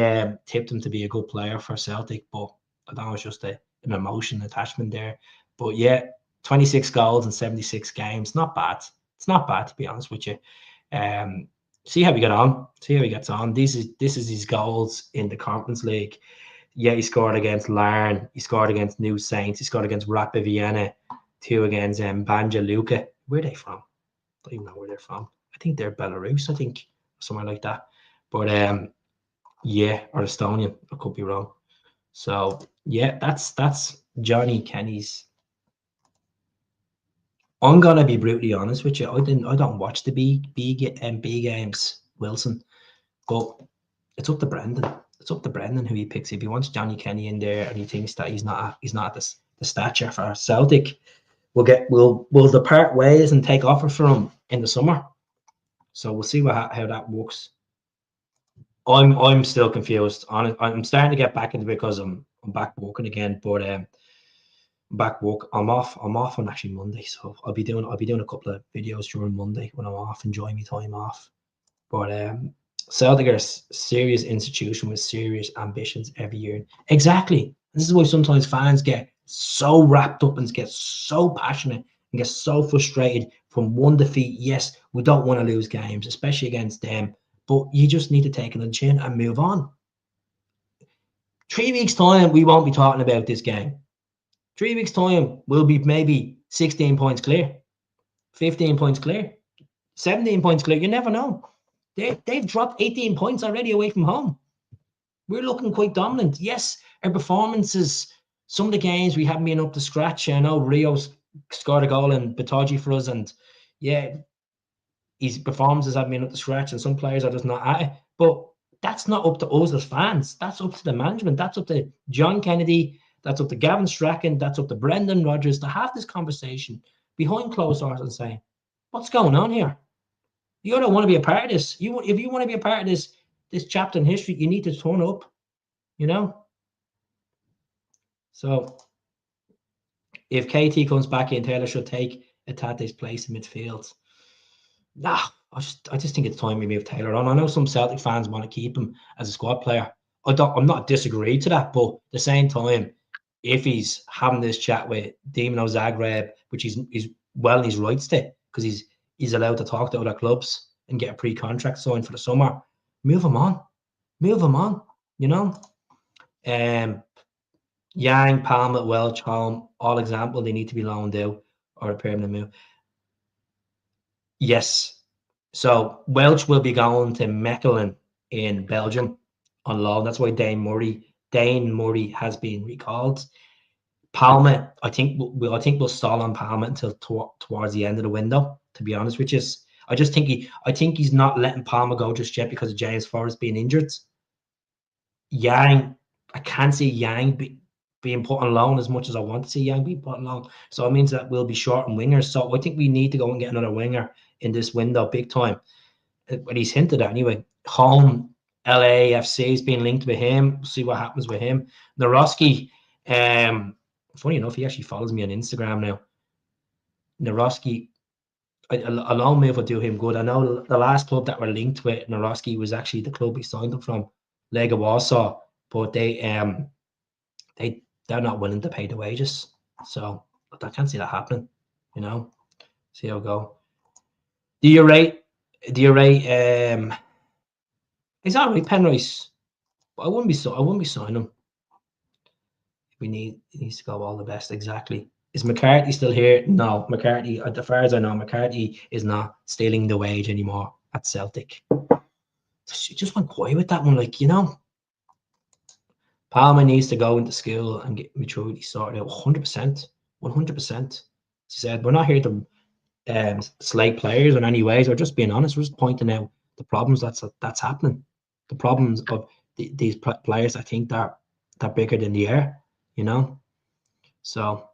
tipped him to be a good player for Celtic, but I thought it was just an emotion attachment there. But yeah, 26 goals in 76 games, not bad. It's not bad, to be honest with you. See how we get on. See how he gets on. This is his goals in the Conference League. Yeah, he scored against Larne. He scored against New Saints. He scored against Rapid Vienna. 2 against Banja Luka. Where are they from? I don't even know where they're from. I think they're Belarus, I think, somewhere like that. But yeah, or Estonian. I could be wrong. So yeah, that's Johnny Kenny's. I'm gonna be brutally honest with you. I don't watch the B games, Wilson, but it's up to Brendan. It's up to Brendan who he picks. If he wants Johnny Kenny in there and he thinks that he's not the stature for Celtic, we'll depart ways and take offer for him in the summer. So we'll see how that works. I'm still confused. I'm starting to get back into it because I'm back working again, but back work. I'm off on actually Monday, so I'll be doing a couple of videos during Monday when I'm off, enjoying my time off. But Celtic are a serious institution with serious ambitions every year. Exactly. This is why sometimes fans get so wrapped up and get so passionate and get so frustrated from one defeat. Yes, we don't want to lose games, especially against them, but you just need to take it on the chin and move on. 3 weeks' time, we won't be talking about this game. 3 weeks' time, we'll be maybe 16 points clear, 15 points clear, 17 points clear. You never know. They've dropped 18 points already away from home. We're looking quite dominant. Yes, our performances, some of the games we haven't been up to scratch. I know Rio's scored a goal in Bataji for us, and yeah, his performances haven't been up to scratch, and some players are just not at it. But that's not up to us as fans. That's up to the management. That's up to John Kennedy. That's up to Gavin Strachan. That's up to Brendan Rodgers to have this conversation behind closed doors and say, what's going on here? You don't want to be a part of this. If you want to be a part of this chapter in history, you need to turn up, you know? So if KT comes back in, Taylor should take Tate's place in midfield. Nah, I just think it's time we move Taylor on. I know some Celtic fans want to keep him as a squad player. I'm not disagreeing to that, but at the same time, if he's having this chat with Dinamo Zagreb, which he's well in his rights to, because he's allowed to talk to other clubs and get a pre-contract signed for the summer, move him on, you know. Yang, Palmer, Welch, Home, all example, they need to be loaned out or a permanent move. Yes. So Welch will be going to Mechelen in Belgium on loan. That's why Dane Murray has been recalled. Palmer, I think we'll stall on Palmer until towards the end of the window. To be honest with you, I think he's not letting Palmer go just yet because of James Forrest being injured. Yang, I can't see Yang being put on loan as much as I want to see Yang be put on loan. So it means that we'll be short on wingers. So I think we need to go and get another winger in this window, big time. But he's hinted at anyway. Home, LAFC has been linked with him. We'll see what happens with him. Naroski, funny enough, he actually follows me on Instagram now. Naroski, a loan move would do him good. I know the last club that were linked with Naroski was actually the club he signed up from, Lega Warsaw, but they're not willing to pay the wages. So I can't see that happening, you know. See how it go. Do you rate he's all right, Penrice. But I wouldn't be signing him. He needs to go all the best. Exactly. Is McCarthy still here? No, McCarthy, as far as I know, McCarthy is not stealing the wage anymore at Celtic. She just went quiet with that one, like, you know. Palmer needs to go into school and get maturity sorted out. 100%. 100%. She said, we're not here to slate players in any ways. We're just being honest. We're just pointing out the problems that's happening. The problems of these players. I think that they're bigger than the air, you know. So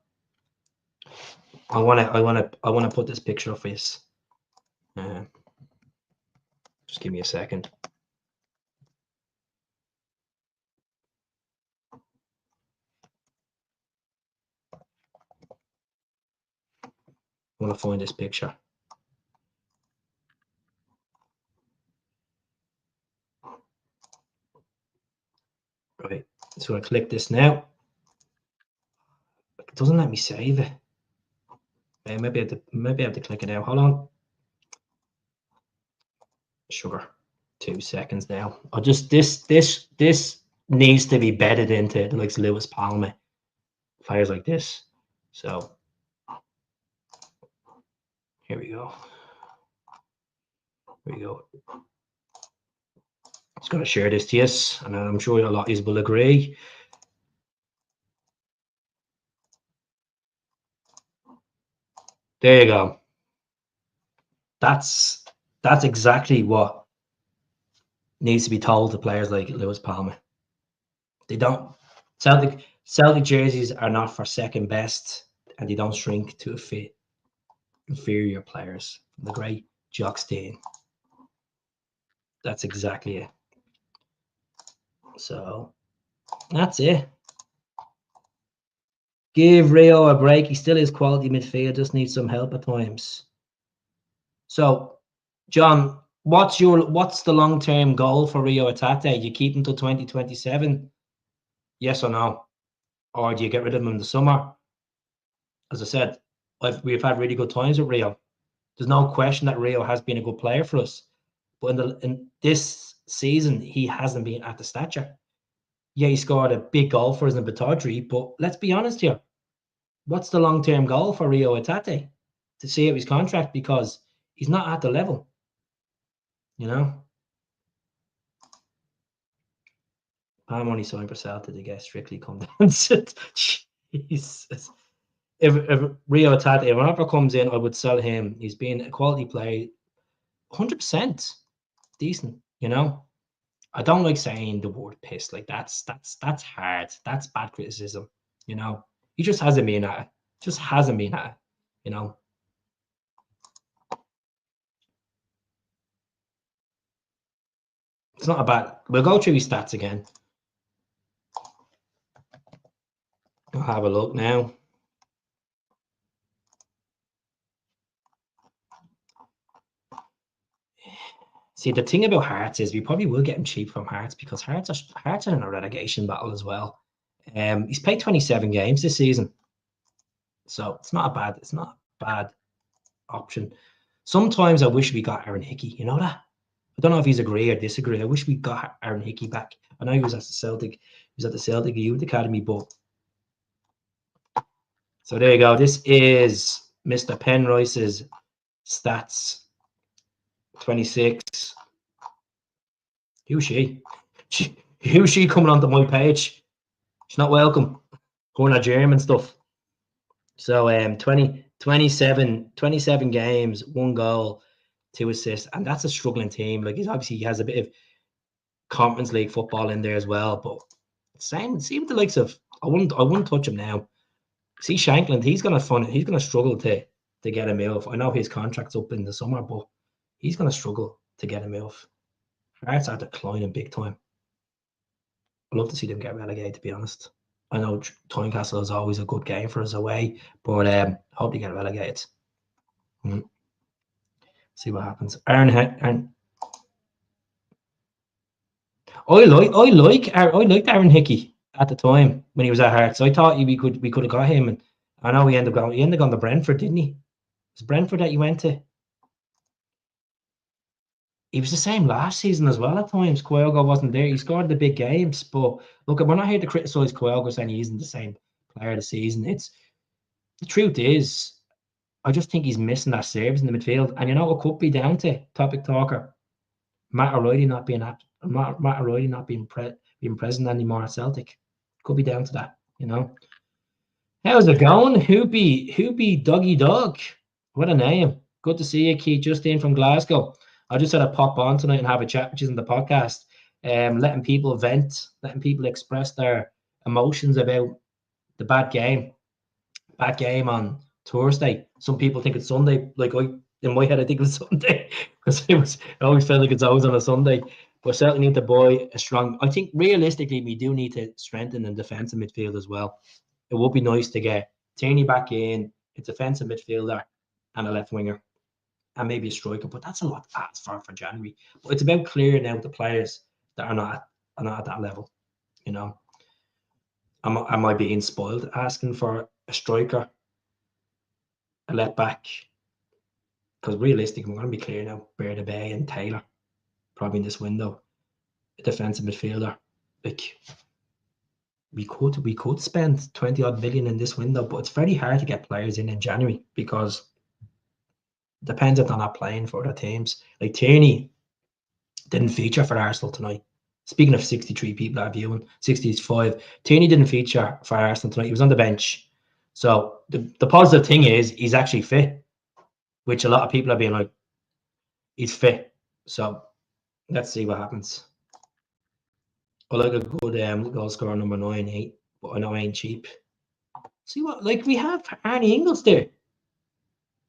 I wanna put this picture up for you. Just give me a second. I want to find this picture. Right, so I click this now. It doesn't let me save it. Maybe I have to click it out. Hold on. Sugar. 2 seconds now. I'll just this needs to be bedded into the likes of Lewis Palmer, players like this. So here we go. Here we go. Just gonna share this to you, and I'm sure a lot of you will agree. There you go. That's exactly what needs to be told to players like Lewis Palmer. They don't Celtic jerseys are not for second best, and they don't shrink to fit inferior players. The great Jock Stein. That's exactly it. So that's it. Give Rio a break. He still is quality midfield, just needs some help at times. So, John, what's the long-term goal for Rio Hatate? You keep him till 2027? Yes or no? Or do you get rid of him in the summer? As I said, we've had really good times with Rio. There's no question that Rio has been a good player for us. But in this season, he hasn't been at the stature. Yeah, he scored a big goal for us in Batodri, but let's be honest here. What's the long-term goal for Rio Hatate? To see out his contract, because he's not at the level. You know? I'm only signed for Celtic to get strictly come down to Jesus. If Rio Hatate, if Rafa comes in, I would sell him. He's been a quality player, 100% decent, you know? I don't like saying the word piss. Like that's hard. That's bad criticism, you know. He just hasn't been at it. Just hasn't been at it, you know. It's not a bad. We'll go through his stats again. I'll have a look now. See, the thing about Hearts is we probably will get him cheap from Hearts, because Hearts are in a relegation battle as well. He's played 27 games this season, so it's not a bad option. Sometimes I wish we got Aaron Hickey. You know that? I don't know if he's agree or disagree. I wish we got Aaron Hickey back. I know he was at the Celtic. He was at the Celtic Youth Academy, but so there you go. This is Mr. Penrice's stats. 26. Who's she? Who's she coming onto my page? She's not welcome. Going to German and stuff. So 27 games, 1 goal, 2 assists, and that's a struggling team. Like he has a bit of Conference League football in there as well, but same with the likes of I wouldn't touch him now. See Shankland, he's gonna struggle to get a move. I know his contract's up in the summer, but he's gonna struggle to get a move. Hearts are declining big time. I'd love to see them get relegated, to be honest. I know Tynecastle is always a good game for us away, but I hope they get relegated. See what happens. Aaron. I liked Aaron Hickey at the time when he was at Hearts. I thought we could have got him, and I know he ended up going to Brentford, didn't he? It was Brentford that you went to. He was the same last season as well at times. Kyogo wasn't there. He scored the big games, but look, we're not here to criticise Kyogo saying he isn't the same player of the season. The truth is, I just think he's missing that service in the midfield, and you know it could be down to topic talker Matt O'Reilly not being present anymore at Celtic. Could be down to that, you know. How's it going? Who be Doggy Dog? What a name. Good to see you, Keith Justine from Glasgow. I just had to pop on tonight and have a chat with you in the podcast, letting people vent, letting people express their emotions about the bad game on Thursday. Some people think it's Sunday. Like in my head, I think it was Sunday because I always felt like it's always on a Sunday. But certainly need to buy a strong. I think realistically, we do need to strengthen in defensive midfield as well. It would be nice to get Tierney back in, a defensive midfielder, and a left winger, and maybe a striker. But that's a lot to ask for January. But it's about clearing out the players that are not at that level. You know, am I being spoiled asking for a striker, a left back? Because realistically, we're going to be clearing out Berda Bay and Taylor probably in this window. A defensive midfielder, like we could spend 20 odd million in this window, but it's very hard to get players in January because it depends if they're not playing for other teams. Like Tierney didn't feature for Arsenal tonight. Speaking of 63 people that are viewing, 65, Tierney didn't feature for Arsenal tonight. He was on the bench. So the positive thing is he's actually fit, which a lot of people are being like, he's fit. So let's see what happens. I like a good goal scorer, number 9-8, but I know I ain't cheap. See what, like we have Arnie Ingles there.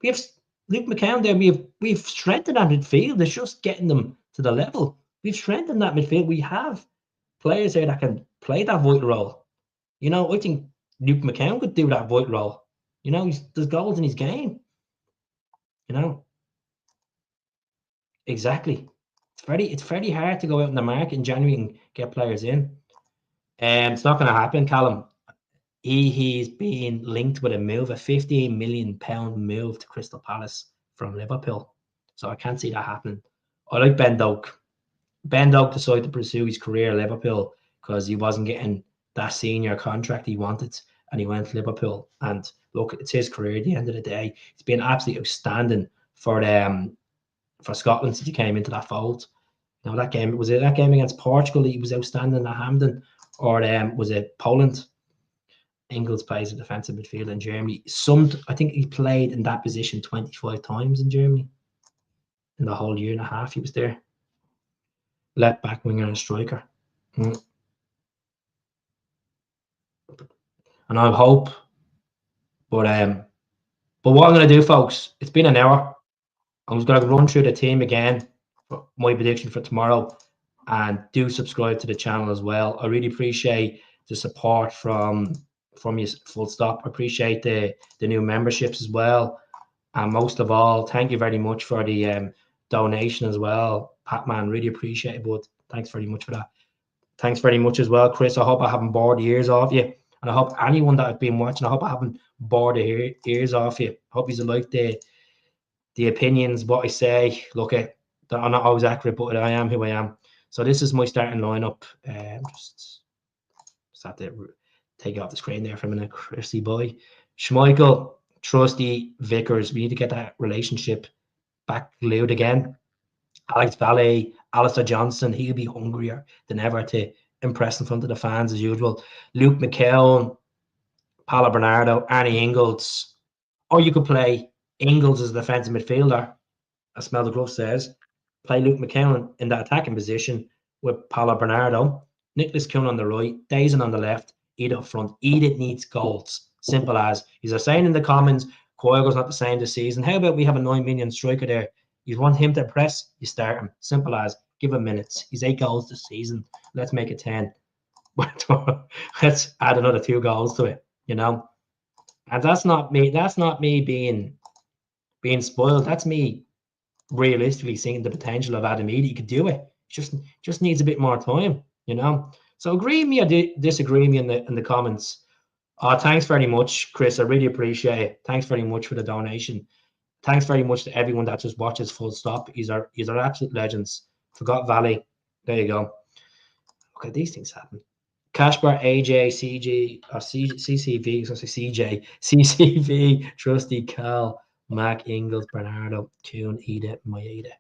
We have Luke McCown there. We've strengthened that midfield. It's just getting them to the level. We've strengthened that midfield. We have players there that can play that vital role. You know, I think Luke McCown could do that vital role. You know, there's goals in his game. You know, exactly. It's very hard to go out in the market in January and get players in. It's not going to happen, Callum. He's been linked with a move, a £15 million move to Crystal Palace from Liverpool. So I can't see that happening. I like Ben Doak. Ben Doak decided to pursue his career at Liverpool because he wasn't getting that senior contract he wanted, and he went to Liverpool. And look, it's his career at the end of the day. He's been absolutely outstanding for Scotland since he came into that fold. Now that game, was it that game against Portugal? He was outstanding at Hampden, or was it Poland? Ingles plays a defensive midfielder in Germany. I think he played in that position 25 times in Germany in the whole year and a half he was there. Left back, winger, and striker. And I hope, but what I'm going to do, folks, it's been an hour. I'm just going to run through the team again for my prediction for tomorrow, and do subscribe to the channel as well. I really appreciate the support from you, full stop. I appreciate the new memberships as well, and most of all, thank you very much for the donation as well, Patman. Really appreciate it, but thanks very much for that. Thanks very much as well, Chris. I hope I haven't bored the ears off you, and I hope anyone that I've been watching, I hope I haven't bored the ears off you. I hope you like the opinions, what I say. Look, I'm not always accurate, but I am who I am. So this is my starting lineup. Just have to take it off the screen there for a minute. Chrissy boy, Schmeichel, Trusty, Vickers. We need to get that relationship back glued again. Alex Valle, Alistair Johnson. He'll be hungrier than ever to impress in front of the fans as usual. Luke McKell, Paolo Bernardo, Arnie Ingles. Or you could play Ingles as a defensive midfielder, as Smell the Glove says. Play Luke McKellen in that attacking position with Paolo Bernardo. Nicholas Kuhn on the right, Dazen on the left, Edith up front. Edith needs goals. Simple as. He's saying in the comments, Coyle's not the same this season. How about we have a 9 million striker there? You want him to press, you start him. Simple as. Give him minutes. He's 8 goals this season. Let's make it 10. Let's add another 2 goals to it, you know? And that's not me being spoiled. That's me realistically seeing the potential of Adam Eady. He could do it. Just needs a bit more time, you know. So agree with me or disagree with me in the comments. Thanks very much, Chris. I really appreciate it. Thanks very much for the donation. Thanks very much to everyone that just watches full stop. These are absolute legends. Forgot Valley. There you go. Okay, these things happen. Cashbar, AJ, CG, or CCV, so CJ, CCV, Trusty, Cal, Mac, Ingles, Bernardo, Kuhn, Edith, Maeda.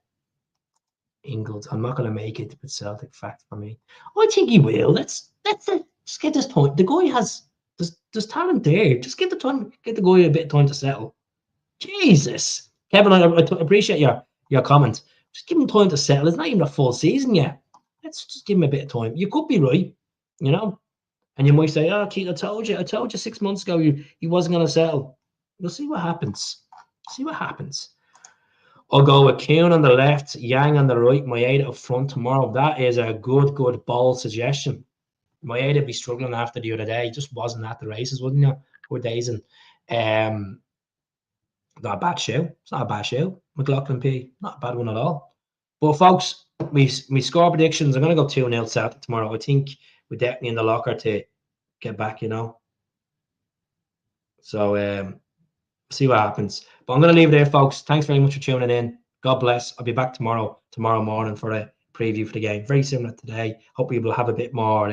Ingles. I'm not going to make it with Celtic fact for me. I think he will. Let's just get this point. The guy has there's talent there. Just give the guy a bit of time to settle. Jesus. Kevin, I appreciate your comment. Just give him time to settle. It's not even a full season yet. Let's just give him a bit of time. You could be right, you know? And you might say, oh, Keith, I told you 6 months ago he wasn't going to settle. We'll see what happens. See what happens. I'll go with Kuhn on the left, Yang on the right, Maeda up front tomorrow. That is a good, bold suggestion. Maeda be struggling after the other day. He just wasn't at the races, wasn't he? 4 days. And not a bad show. It's not a bad show. McLaughlin P. Not a bad one at all. But folks, we score predictions. I'm going to go 2-0 Celtic tomorrow. I think we're definitely in the locker to get back, you know. So see what happens. But I'm going to leave it there, folks. Thanks very much for tuning in. God bless. I'll be back tomorrow morning for a preview for the game. Very similar today. Hope we will have a bit more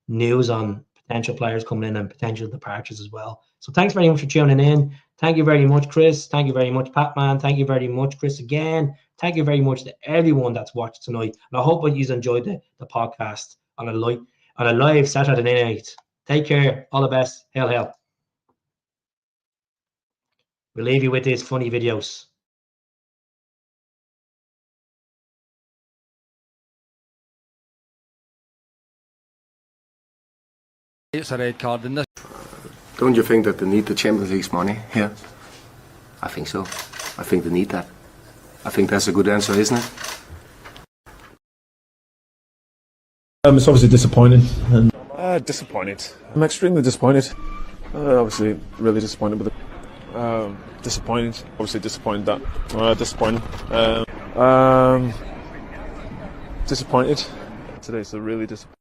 news on potential players coming in and potential departures as well. So thanks very much for tuning in. Thank you very much, Chris. Thank you very much, Patman. Thank you very much, Chris, again. Thank you very much to everyone that's watched tonight. And I hope you enjoyed the podcast on a live Saturday night. Take care. All the best. Hail, hail. We'll leave you with these funny videos. It's a red card in this. Don't you think that they need the Champions League's money here? I think so. I think they need that. I think that's a good answer, isn't it? It's obviously disappointing. Disappointed. I'm extremely disappointed. Obviously, really disappointed with it. Disappointed. Obviously disappointed that. Disappointed. Disappointed. Today's a really disappointing.